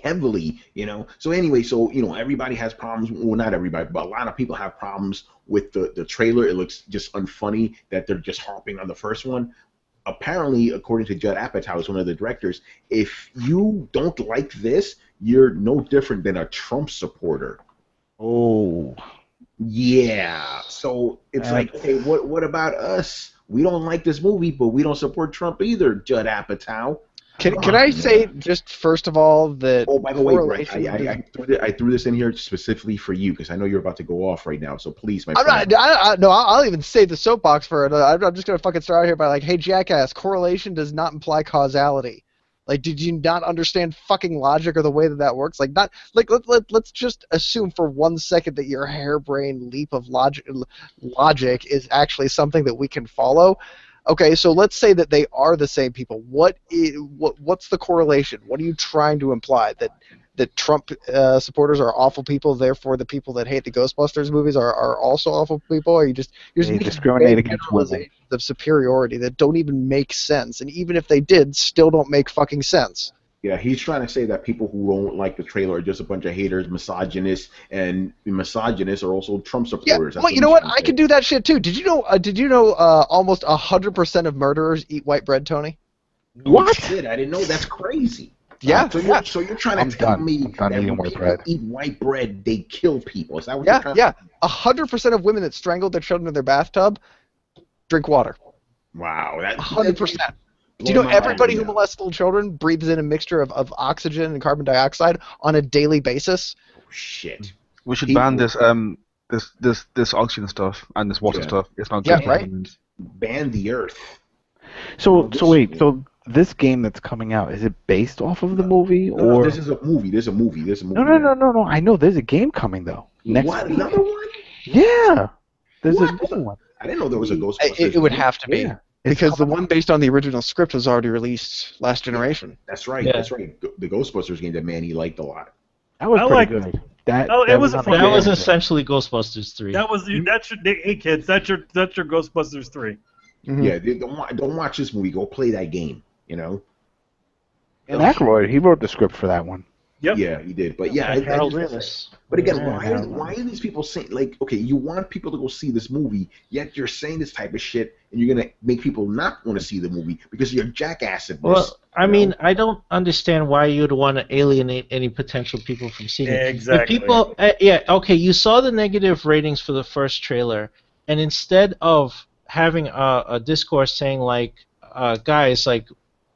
heavily, you know. So anyway, you know, everybody has problems. Well, not everybody, but a lot of people have problems with the trailer. It looks just unfunny that they're just harping on the first one. Apparently, according to Judd Apatow, who's one of the directors, if you don't like this, you're no different than a Trump supporter. Oh. Yeah, so it's like, okay, what about us? We don't like this movie, but we don't support Trump either, Judd Apatow. Can I say just first of all that? Oh, by the way, Brett, I threw this in here specifically for you because I know you're about to go off right now. So please, my friend. I'll even save the soapbox for it. I'm just gonna fucking start out here by like, hey, jackass, correlation does not imply causality. Like, did you not understand fucking logic or the way that works? Like, let's just assume for 1 second that your harebrained leap of logic is actually something that we can follow. Okay, so let's say that they are the same people. What's the correlation? What are you trying to imply? That Trump supporters are awful people, therefore the people that hate the Ghostbusters movies are also awful people? Or you're just discriminate against women of superiority that don't even make sense, and even if they did, still don't make fucking sense. Yeah, he's trying to say that people who don't like the trailer are just a bunch of haters, misogynists, and misogynists are also Trump supporters. Yeah, well, you know what? I could do that shit too. Did you know? Almost 100% of murderers eat white bread, Tony? What? Shit, I didn't know. That's crazy. Yeah. So you're trying to tell me that when people eat white bread, they kill people? Is that what you're trying to say? Yeah. 100% of women that strangled their children in their bathtub drink water. Wow. 100%. Do you know everybody who molests little children breathes in a mixture of oxygen and carbon dioxide on a daily basis? Oh, shit. We should ban this oxygen stuff and this water stuff. It's not good. Yeah, right. Ban the earth. So wait. So this game that's coming out, is it based off of the movie or? No, this is a movie. No. I know there's a game coming though. What? Another one? Yeah. There's another one. I didn't know there was a Ghostbusters. It would have to be. Yeah. Because the one based on the original script was already released last generation. That's right. Yeah. That's right. The Ghostbusters game that Manny liked a lot. That was pretty good. That was essentially Ghostbusters 3. Hey kids, that's your Ghostbusters 3. Mm-hmm. Yeah, don't watch this movie. Go play that game. You know. And Aykroyd, he wrote the script for that one. Yep. Yeah, he did. But yeah, but again, why are these people saying, like, okay, you want people to go see this movie, yet you're saying this type of shit, and you're gonna make people not want to see the movie because you're jackassing. Well, I mean, I don't understand why you'd want to alienate any potential people from seeing it. Exactly. The people, okay, you saw the negative ratings for the first trailer, and instead of having a discourse saying like, guys, like,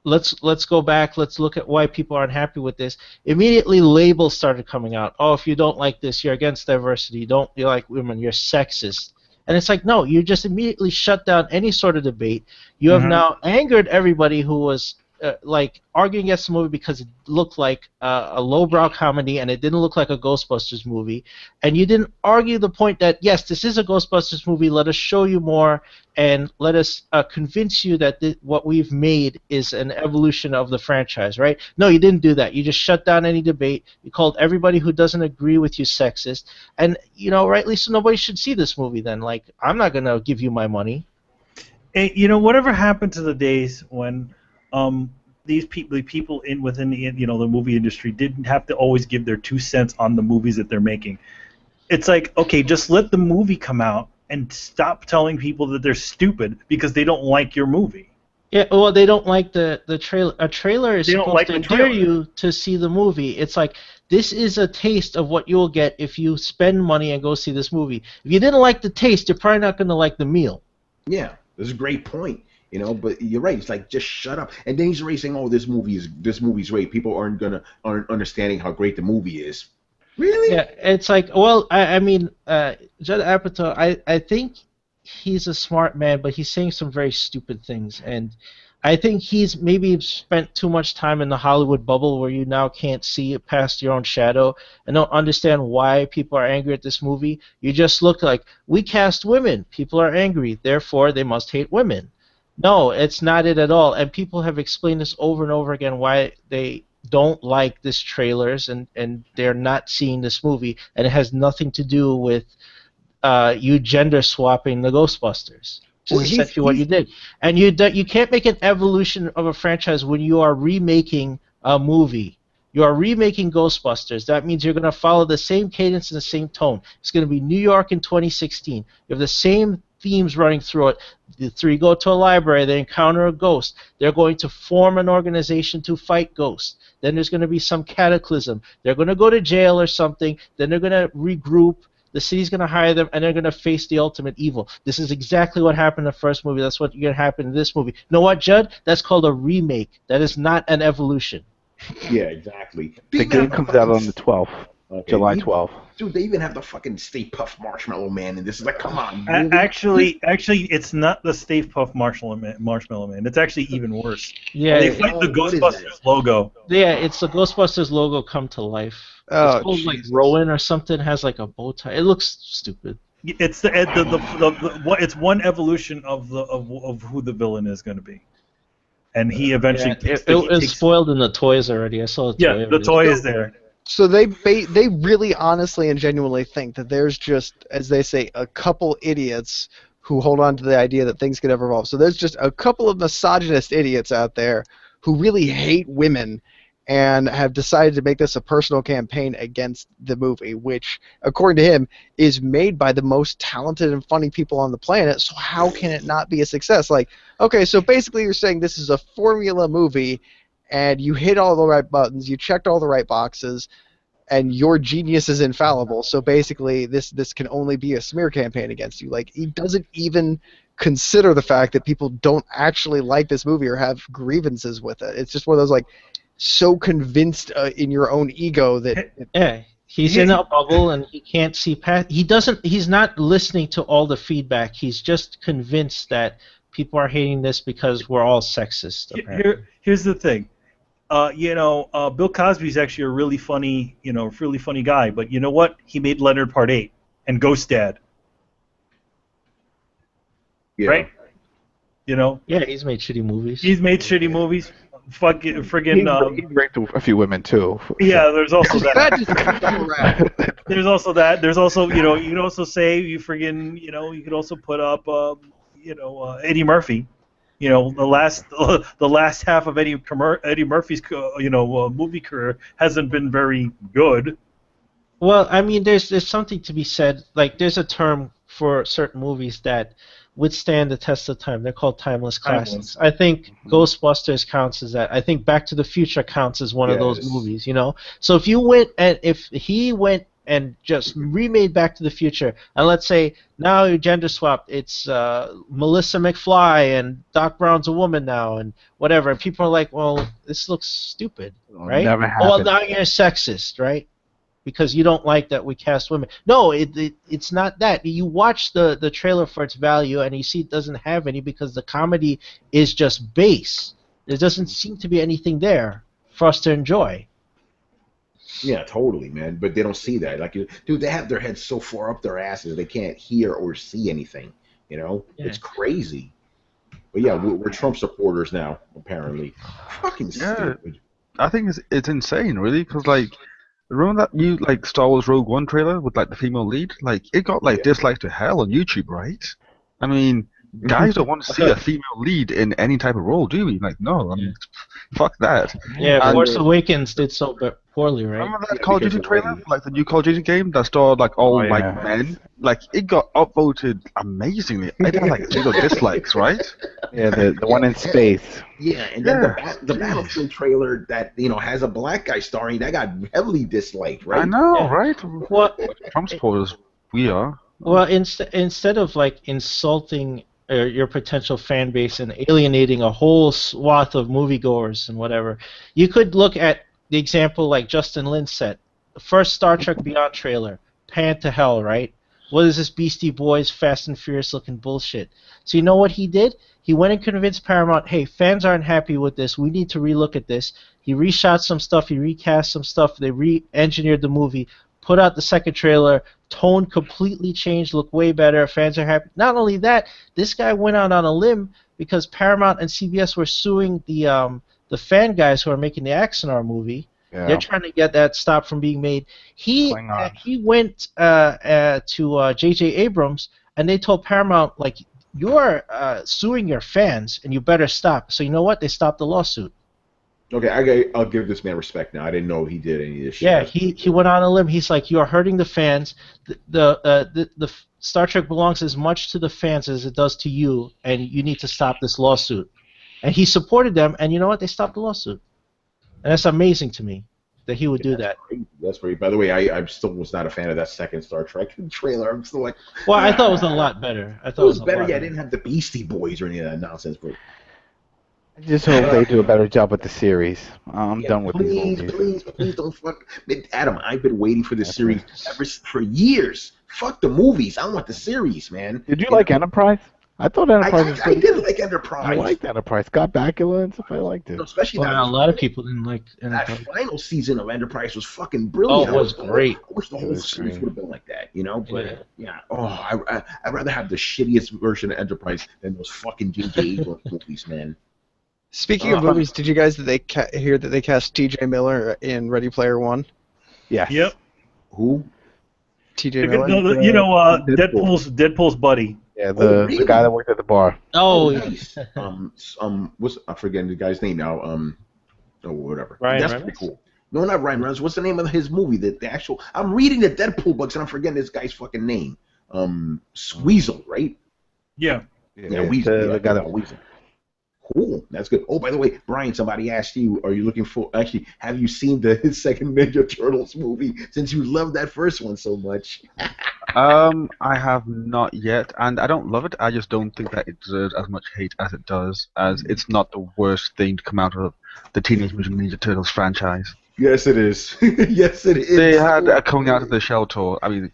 let's go back, let's look at why people aren't happy with this. Immediately labels started coming out. Oh, if you don't like this, you're against diversity, you like women, you're sexist. And it's like, no, you just immediately shut down any sort of debate. You have now angered everybody who was like arguing against the movie because it looked like a lowbrow comedy and it didn't look like a Ghostbusters movie, and you didn't argue the point that yes, this is a Ghostbusters movie. Let us show you more and let us convince you that what we've made is an evolution of the franchise, right? No, you didn't do that. You just shut down any debate. You called everybody who doesn't agree with you sexist, and rightly so. Nobody should see this movie then. Like, I'm not gonna give you my money. Hey, whatever happened to the days when these people within the movie industry didn't have to always give their 2 cents on the movies that they're making. It's like, okay, just let the movie come out and stop telling people that they're stupid because they don't like your movie. Yeah, well, they don't like the trailer. A trailer is supposed to endear you to see the movie. It's like, this is a taste of what you'll get if you spend money and go see this movie. If you didn't like the taste, you're probably not going to like the meal. Yeah, that's a great point. But you're right. It's like, just shut up. And then he's already saying, "Oh, this movie's great. People aren't understanding how great the movie is." Really? Yeah, it's like, well, I mean, Judd Apatow, I think he's a smart man, but he's saying some very stupid things, and I think he's maybe spent too much time in the Hollywood bubble where you now can't see past your own shadow and don't understand why people are angry at this movie. You just look like, we cast women, people are angry, therefore they must hate women. No, it's not it at all, and people have explained this over and over again why they don't like this trailers and they're not seeing this movie, and it has nothing to do with you gender swapping the Ghostbusters. Which is essentially what you did. And you can't make an evolution of a franchise when you are remaking a movie. You are remaking Ghostbusters. That means you're going to follow the same cadence and the same tone. It's going to be New York in 2016. You have the same themes running through it. The three go to a library. They encounter a ghost. They're going to form an organization to fight ghosts. Then there's going to be some cataclysm. They're going to go to jail or something. Then they're going to regroup. The city's going to hire them, and they're going to face the ultimate evil. This is exactly what happened in the first movie. That's what's going to happen in this movie. You know what, Judd? That's called a remake. That is not an evolution. Yeah, exactly. The game comes out on the 12th, July 12th. Dude, they even have the fucking Stay Puft Marshmallow Man, and this is like, come on. Really? Actually, it's not the Stay Puft Marshmallow Man. It's actually even worse. Yeah, they fight the Ghostbusters logo. Yeah, it's the Ghostbusters logo come to life. Oh, it's called like Rowan or something. Has like a bow tie. It looks stupid. It's it's one evolution of who the villain is going to be, and he eventually. Yeah, it's spoiled in the toys already. I saw the toy. Yeah, the toy is there. So they really honestly and genuinely think that there's just, as they say, a couple idiots who hold on to the idea that things could ever evolve. So there's just a couple of misogynist idiots out there who really hate women and have decided to make this a personal campaign against the movie, which, according to him, is made by the most talented and funny people on the planet, so how can it not be a success? Like, okay, so basically you're saying this is a formula movie, and you hit all the right buttons, you checked all the right boxes, and your genius is infallible, so basically this can only be a smear campaign against you. Like, he doesn't even consider the fact that people don't actually like this movie or have grievances with it. It's just one of those, like, so convinced in your own ego that he's in a bubble and he can't see past. He's not listening to all the feedback. He's just convinced that people are hating this because we're all sexist. Here's the thing. Bill Cosby's actually a really funny guy, but you know what? He made Leonard Part 8 and Ghost Dad. Yeah. Right? Yeah, he's made shitty movies. He's raped a few women too. Yeah, there's also that. There's also that. There's also, you could also say you could also put up, Eddie Murphy. The last half of Eddie Murphy's, movie career hasn't been very good. Well, I mean, there's something to be said. Like, there's a term for certain movies that withstand the test of time. They're called timeless classics. I think Ghostbusters counts as that. I think Back to the Future counts as one of those movies. So if he went and just remade Back to the Future, and let's say now you gender swapped, it's Melissa McFly and Doc Brown's a woman now and whatever, and people are like, well, this looks stupid, right? Never happened. Well, now you're a sexist, right? Because you don't like that we cast women. No, it's not that. You watch the trailer for its value, and you see it doesn't have any because the comedy is just base. There doesn't seem to be anything there for us to enjoy. Yeah, totally, man. But they don't see that. Like, dude, they have their heads so far up their asses they can't hear or see anything. You know, it's crazy. But yeah, we're Trump supporters now, apparently. Fucking stupid. I think it's insane, really, because like, remember that new like Star Wars Rogue One trailer with like the female lead? Like, it got like dislikes to hell on YouTube, right? I mean, guys don't want to see a female lead in any type of role, do we? Like, no, I mean, fuck that. Yeah, Force Awakens did so poorly, right? Remember that Call of Duty trailer, like the new Call of Duty game that starred like all white men? Like, it got upvoted amazingly. It had like 0 dislikes, right? Yeah, the one in space. Yeah, and then the Battlefield trailer that has a black guy starring, that got heavily disliked, right? I know, right? Well, Trump supporters, we are. Well, instead of like insulting your potential fan base and alienating a whole swath of moviegoers and whatever, you could look at the example like Justin Lin said. The first Star Trek Beyond trailer, pan to hell, right? What is this Beastie Boys Fast and Furious looking bullshit? So you know what he did? He went and convinced Paramount, hey, fans aren't happy with this. We need to relook at this. He reshot some stuff. He recast some stuff. They re-engineered the movie, put out the second trailer, tone completely changed, looked way better. Fans are happy. Not only that, this guy went out on a limb because Paramount and CBS were suing the fan guys who are making the Axanar movie. Yeah. They're trying to get that stopped from being made. He went to J.J. Abrams, and they told Paramount, like, you're suing your fans, and you better stop. So you know what? They stopped the lawsuit. Okay, I'll give this man respect now. I didn't know he did any of this shit. Yeah, he went on a limb. He's like, you are hurting the fans. The Star Trek belongs as much to the fans as it does to you, and you need to stop this lawsuit. And he supported them, and you know what? They stopped the lawsuit. And that's amazing to me that he would do that. Great. That's great. By the way, I still was not a fan of that second Star Trek trailer. I'm still like, well, I thought it was a lot better. I thought it was better. Yeah, I didn't have the Beastie Boys or any of that nonsense, but. I just hope they do a better job with the series. I'm done with these movies. Please don't fuck. Adam, I've been waiting for this series for years. Fuck the movies. I want the series, man. Did you like Enterprise? I thought Enterprise was pretty good. I did like Enterprise. I liked Enterprise. Scott Bakula and stuff. I liked it. Especially a lot of people didn't like Enterprise. That final season of Enterprise was fucking brilliant. Oh, it was great. I wish the whole series would have been like that, But yeah. Oh, I'd rather have the shittiest version of Enterprise than those fucking J.J. Abrams movies, man. Speaking of movies, did you guys hear that they cast T.J. Miller in Ready Player One? Yeah. Yep. Who? T.J. Miller. Deadpool's buddy. Yeah, the guy that worked at the bar. Oh, nice. I'm forgetting the guy's name now. Whatever. That's pretty cool. No, not Ryan Reynolds. What's the name of his movie? The actual. I'm reading the Deadpool books and I'm forgetting this guy's fucking name. Weasel, right? Yeah. Yeah, Weasel. The guy that Weasel. Cool. That's good. Oh, by the way, Brian, somebody asked you, are you looking for, actually, have you seen his second Ninja Turtles movie since you loved that first one so much? I have not yet, and I don't love it. I just don't think that it deserves as much hate as it does, as it's not the worst thing to come out of the Teenage Mutant Ninja Turtles franchise. Yes, it is. Yes, it is. They had a coming out of the shell tour. I mean,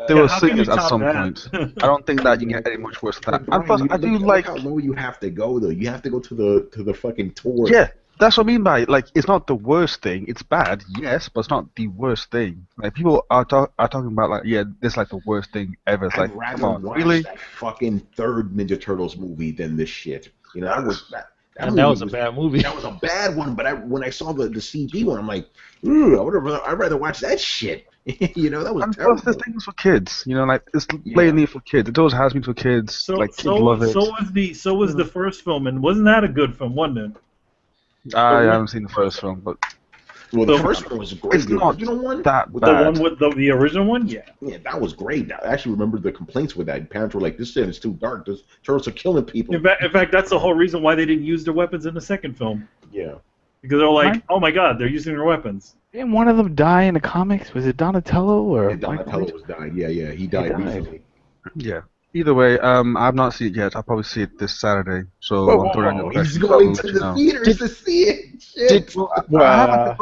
there were singers at some point. I don't think that you can get any much worse than that. And plus, I do like how low you have to go, though. You have to go to the fucking tour. Yeah, that's what I mean by like it's not the worst thing. It's bad, yes, but it's not the worst thing. Like people are talking about like, yeah, this is like the worst thing ever. It's like, I'd come on, rather watch really? that fucking third Ninja Turtles movie than this shit. That was that. That was a bad movie. That was a bad one, but when I saw the CG one, I'm like, ooh, I'd rather watch that shit. That was and terrible. plus, the thing's for kids. Like it's blatantly for kids. It always has been for kids. Kids love it. So was the first film, and wasn't that a good film? Wasn't it? I haven't seen the first film, but the first one was great. It's not that bad. The one with the original one, yeah. Yeah, that was great. I actually remember the complaints with that. Parents were like, "This shit is too dark. Those turtles are killing people." In fact, that's the whole reason why they didn't use their weapons in the second film. Yeah. Because they're like, oh my god, they're using their weapons. Didn't one of them die in the comics? Was it Donatello or? Yeah, Donatello was dying. Yeah, he died recently. Yeah. Either way, I've not seen it yet. I'll probably see it this Saturday. So Whoa, on Throwdown Oh, Your he's Questions, going I'll to let you the know. theaters to see it. Shit. I have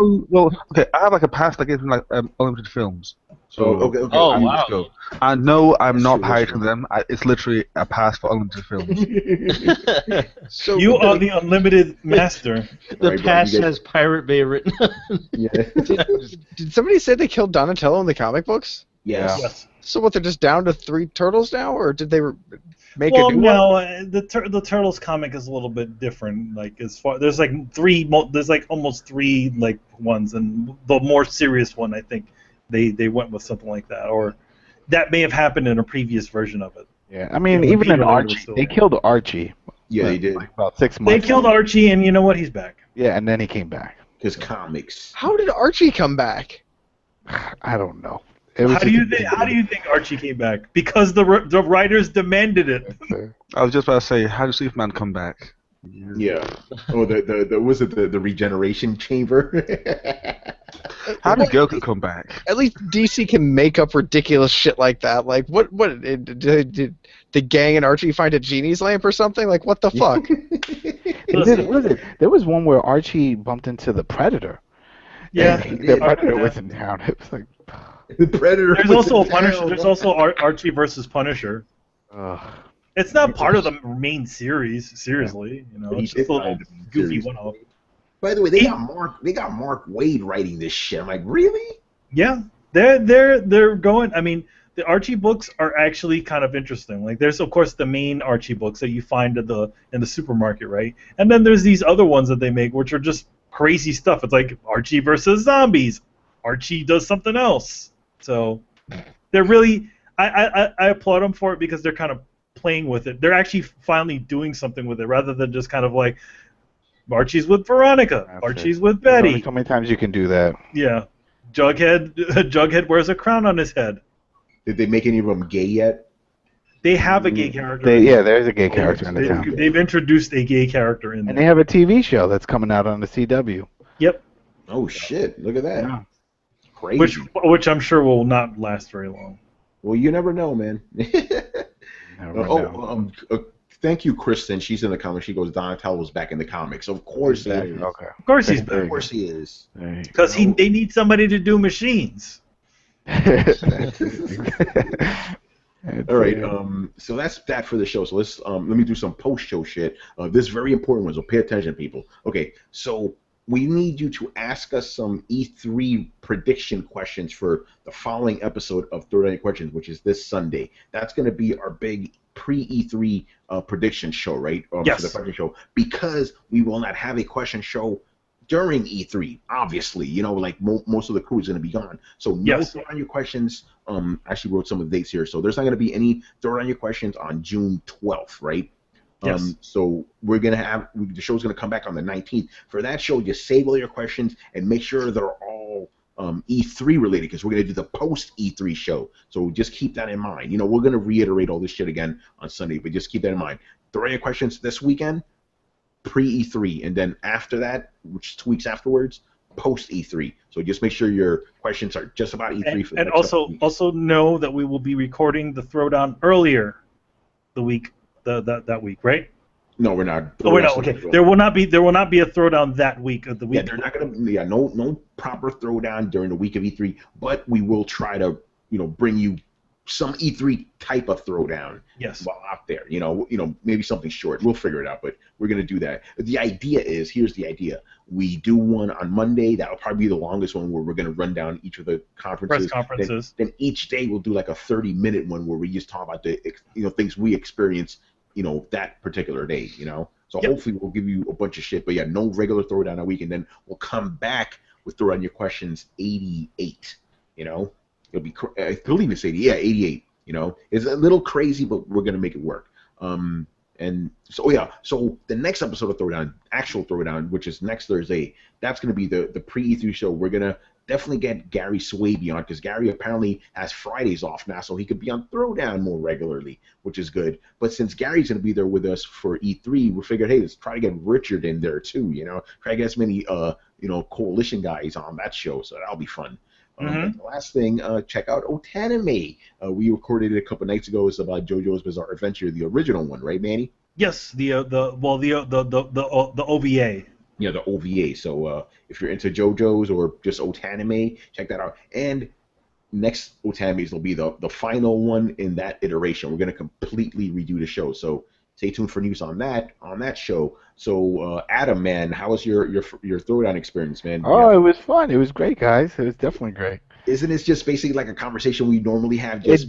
like I have like a pass that gives me like unlimited films. So Oh, okay. Oh, I wow. just go. I know I'm That's not true, that's pirating true. them. It's literally a pass for unlimited films. So You are the unlimited master. The Right, bro, pass you get- has Pirate Bay written on it. Yeah. did somebody say they killed Donatello in the comic books? Yes. Yes. So what? They're just down to 3 turtles now, or did they make Well, a new one? no, the Turtles comic is a little bit different. Like as far there's like there's like almost 3 like ones, and the more serious one, I think they went with something like that, or that may have happened in a previous version of it. Yeah, I mean, Yeah, even Peter in Laird was Archie, still they there. killed Archie. Yeah, they did. Like about 6 They months. killed Archie, and you know what? He's back. Yeah, and then he came back. His comics. How did Archie come back? I don't know. It was How do just you a think? big How do you think Archie came back? Because the writers demanded it. deal. I was just about to say, how did Superman come back? Yeah. Oh, the was it the regeneration chamber? How did Goku come back? At least DC can make up ridiculous shit like that. Like what did the gang and Archie find a genie's lamp or something? Like what the fuck? What is it? There was one where Archie bumped into the Predator. Yeah. And the Predator was in town. It was like, The Predator. There's was also a in Punisher. town. There's also Archie versus Punisher. ugh. It's not part of the main series. Seriously, you know, But he it's just did a little find the goofy series. one-off. By the way, they got Mark Wade writing this shit. I'm like, really? Yeah, they're going. I mean, the Archie books are actually kind of interesting. Like, there's of course the main Archie books that you find in the supermarket, right? And then there's these other ones that they make, which are just crazy stuff. It's like Archie versus zombies. Archie does something else. So they're really. I applaud them for it because they're kind of playing with it. They're actually finally doing something with it rather than just kind of like Archie's with Veronica, That's Archie's it. with There's only Betty. so many times you can do that. Yeah, Jughead wears a crown on his head. Did they make any of them gay yet? They have a gay character. There's a gay character in the town. They've introduced a gay character in And there. they have a TV show that's coming out on the CW. Yep, Oh shit! Look at that. Yeah. Crazy. which I'm sure will not last very long. Well, you never know, man. Never know. Thank you, Kristen. She's in the comics. She goes, Donatello's back in the comics. Of course he is. Okay. Of course he's Of back course he is. because they need somebody to do machines. All right. So that's that for the show. So let's let me do some post-show shit. This is very important one, so pay attention, people. Okay. So we need you to ask us some E3 prediction questions for the following episode of Throwdown Your Questions, which is this Sunday. That's going to be our big pre-E3 prediction show, right? Yes. For the question show, because we will not have a question show during E3, obviously. You know, like most of the crew is going to be gone. So no Yes. Throw Down Your Questions. I actually wrote some of the dates here. So there's not going to be any Throw Down Your Questions on June 12th, right? Yes. So we're going to have, the show's going to come back on the 19th. For that show, just save all your questions and make sure they're all E3 related, because we're going to do the post E3 show. So just keep that in mind. You know, we're going to reiterate all this shit again on Sunday, but just keep that in mind. Throw your questions this weekend, pre E3, and then after that, which is 2 weeks afterwards, post E3. So just make sure your questions are just about E3 for the And next couple weeks. also know that we will be recording the Throwdown earlier the week that week, right? No, we're not. Oh, we're not. Okay. There will not be a Throwdown that week of the week. Yeah, they're not gonna. Yeah, no proper throwdown during the week of E3. But we will try to, bring you some E3 type of throwdown. Yes. While out there, maybe something short. We'll figure it out, but we're gonna do that. The idea is, here's the idea: we do one on Monday. That'll probably be the longest one, where we're gonna run down each of the conferences. Press conferences. Then each day we'll do like a 30-minute one where we just talk about the things we experience. That particular day, So Yep. hopefully we'll give you a bunch of shit, but yeah, no regular Throwdown a week, and then we'll come back with Throwdown Your Questions 88, It'll be, I believe it's 80, yeah, 88, It's a little crazy, but we're going to make it work. And so the next episode of Throwdown, actual Throwdown, which is next Thursday, that's going to be the pre-E3 show. We're going to definitely get Gary Swaby on, because Gary apparently has Fridays off now, so he could be on Throwdown more regularly, which is good. But since Gary's going to be there with us for E3, we figured, hey, let's try to get Richard in there too, try to get as many coalition guys on that show, so that'll be fun. And the last thing, check out Otanime. We recorded it a couple nights ago. It's about JoJo's Bizarre Adventure, the original one, right, Manny? Yes, the OVA. Yeah, the OVA. So if you're into JoJo's or just Otanime, check that out. And next Otanimes will be the final one in that iteration. We're going to completely redo the show. So stay tuned for news on that show. So Adam, man, how was your Throwdown experience, man? Oh, it was fun. It was great, guys. It was definitely great. Isn't it just basically like a conversation we normally have? That's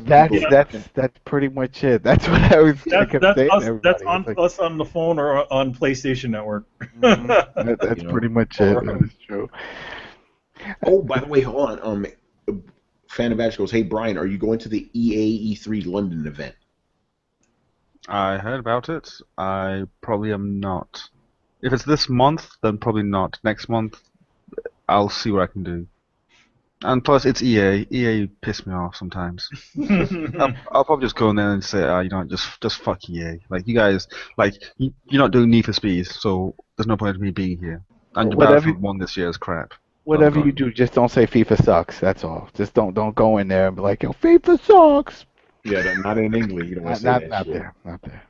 pretty much it. That's what I was. That's us on the phone or on PlayStation Network. That's pretty much it. That's true. Oh, by the way, hold on. Fan of Badge goes, hey Brian, are you going to the EA E3 London event? I heard about it. I probably am not. If it's this month, then probably not. Next month, I'll see what I can do. And plus, it's EA. EA piss me off sometimes. I'll probably just go in there and say, just fuck EA. Like, you guys, like, you're not doing Need for Speed, so there's no point in me being here. And Battlefield 1 this year is crap. Whatever you do, just don't say FIFA sucks. That's all. Just don't go in there and be like, yo, FIFA sucks. Yeah, not in England. You don't want to say that. Not there.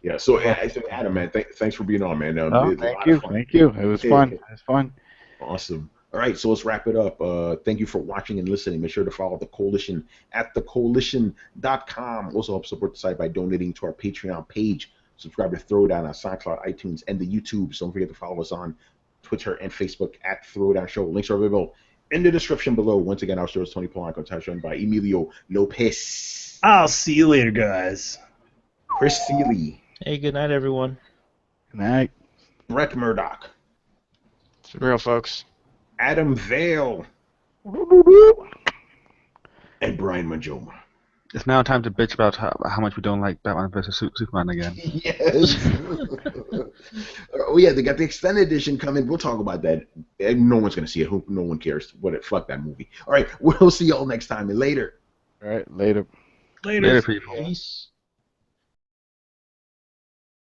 Yeah. So Adam, man, thanks for being on, man. Thank you. It was fun. Awesome. All right, so let's wrap it up. Thank you for watching and listening. Make sure to follow the Coalition at thecoalition.com. Also help support the site by donating to our Patreon page. Subscribe to Throwdown on SoundCloud, iTunes, and the YouTube. So don't forget to follow us on Twitter and Facebook at Throwdown Show. Links are available in the description below. Once again, our show is Tony Polanco, touched by Emilio Lopez. I'll see you later, guys. Chris Seeley. Hey, good night, everyone. Good night. Brett Murdock. It's real, folks. Adam Vale. And Brian Manjoma. It's now time to bitch about how much we don't like Batman vs. Superman again. Yes. Oh, yeah, they got the extended edition coming. We'll talk about that. No one's going to see it. No one cares. Fuck that movie. All right, we'll see y'all next time. And later. All right, later. Later, people. Peace.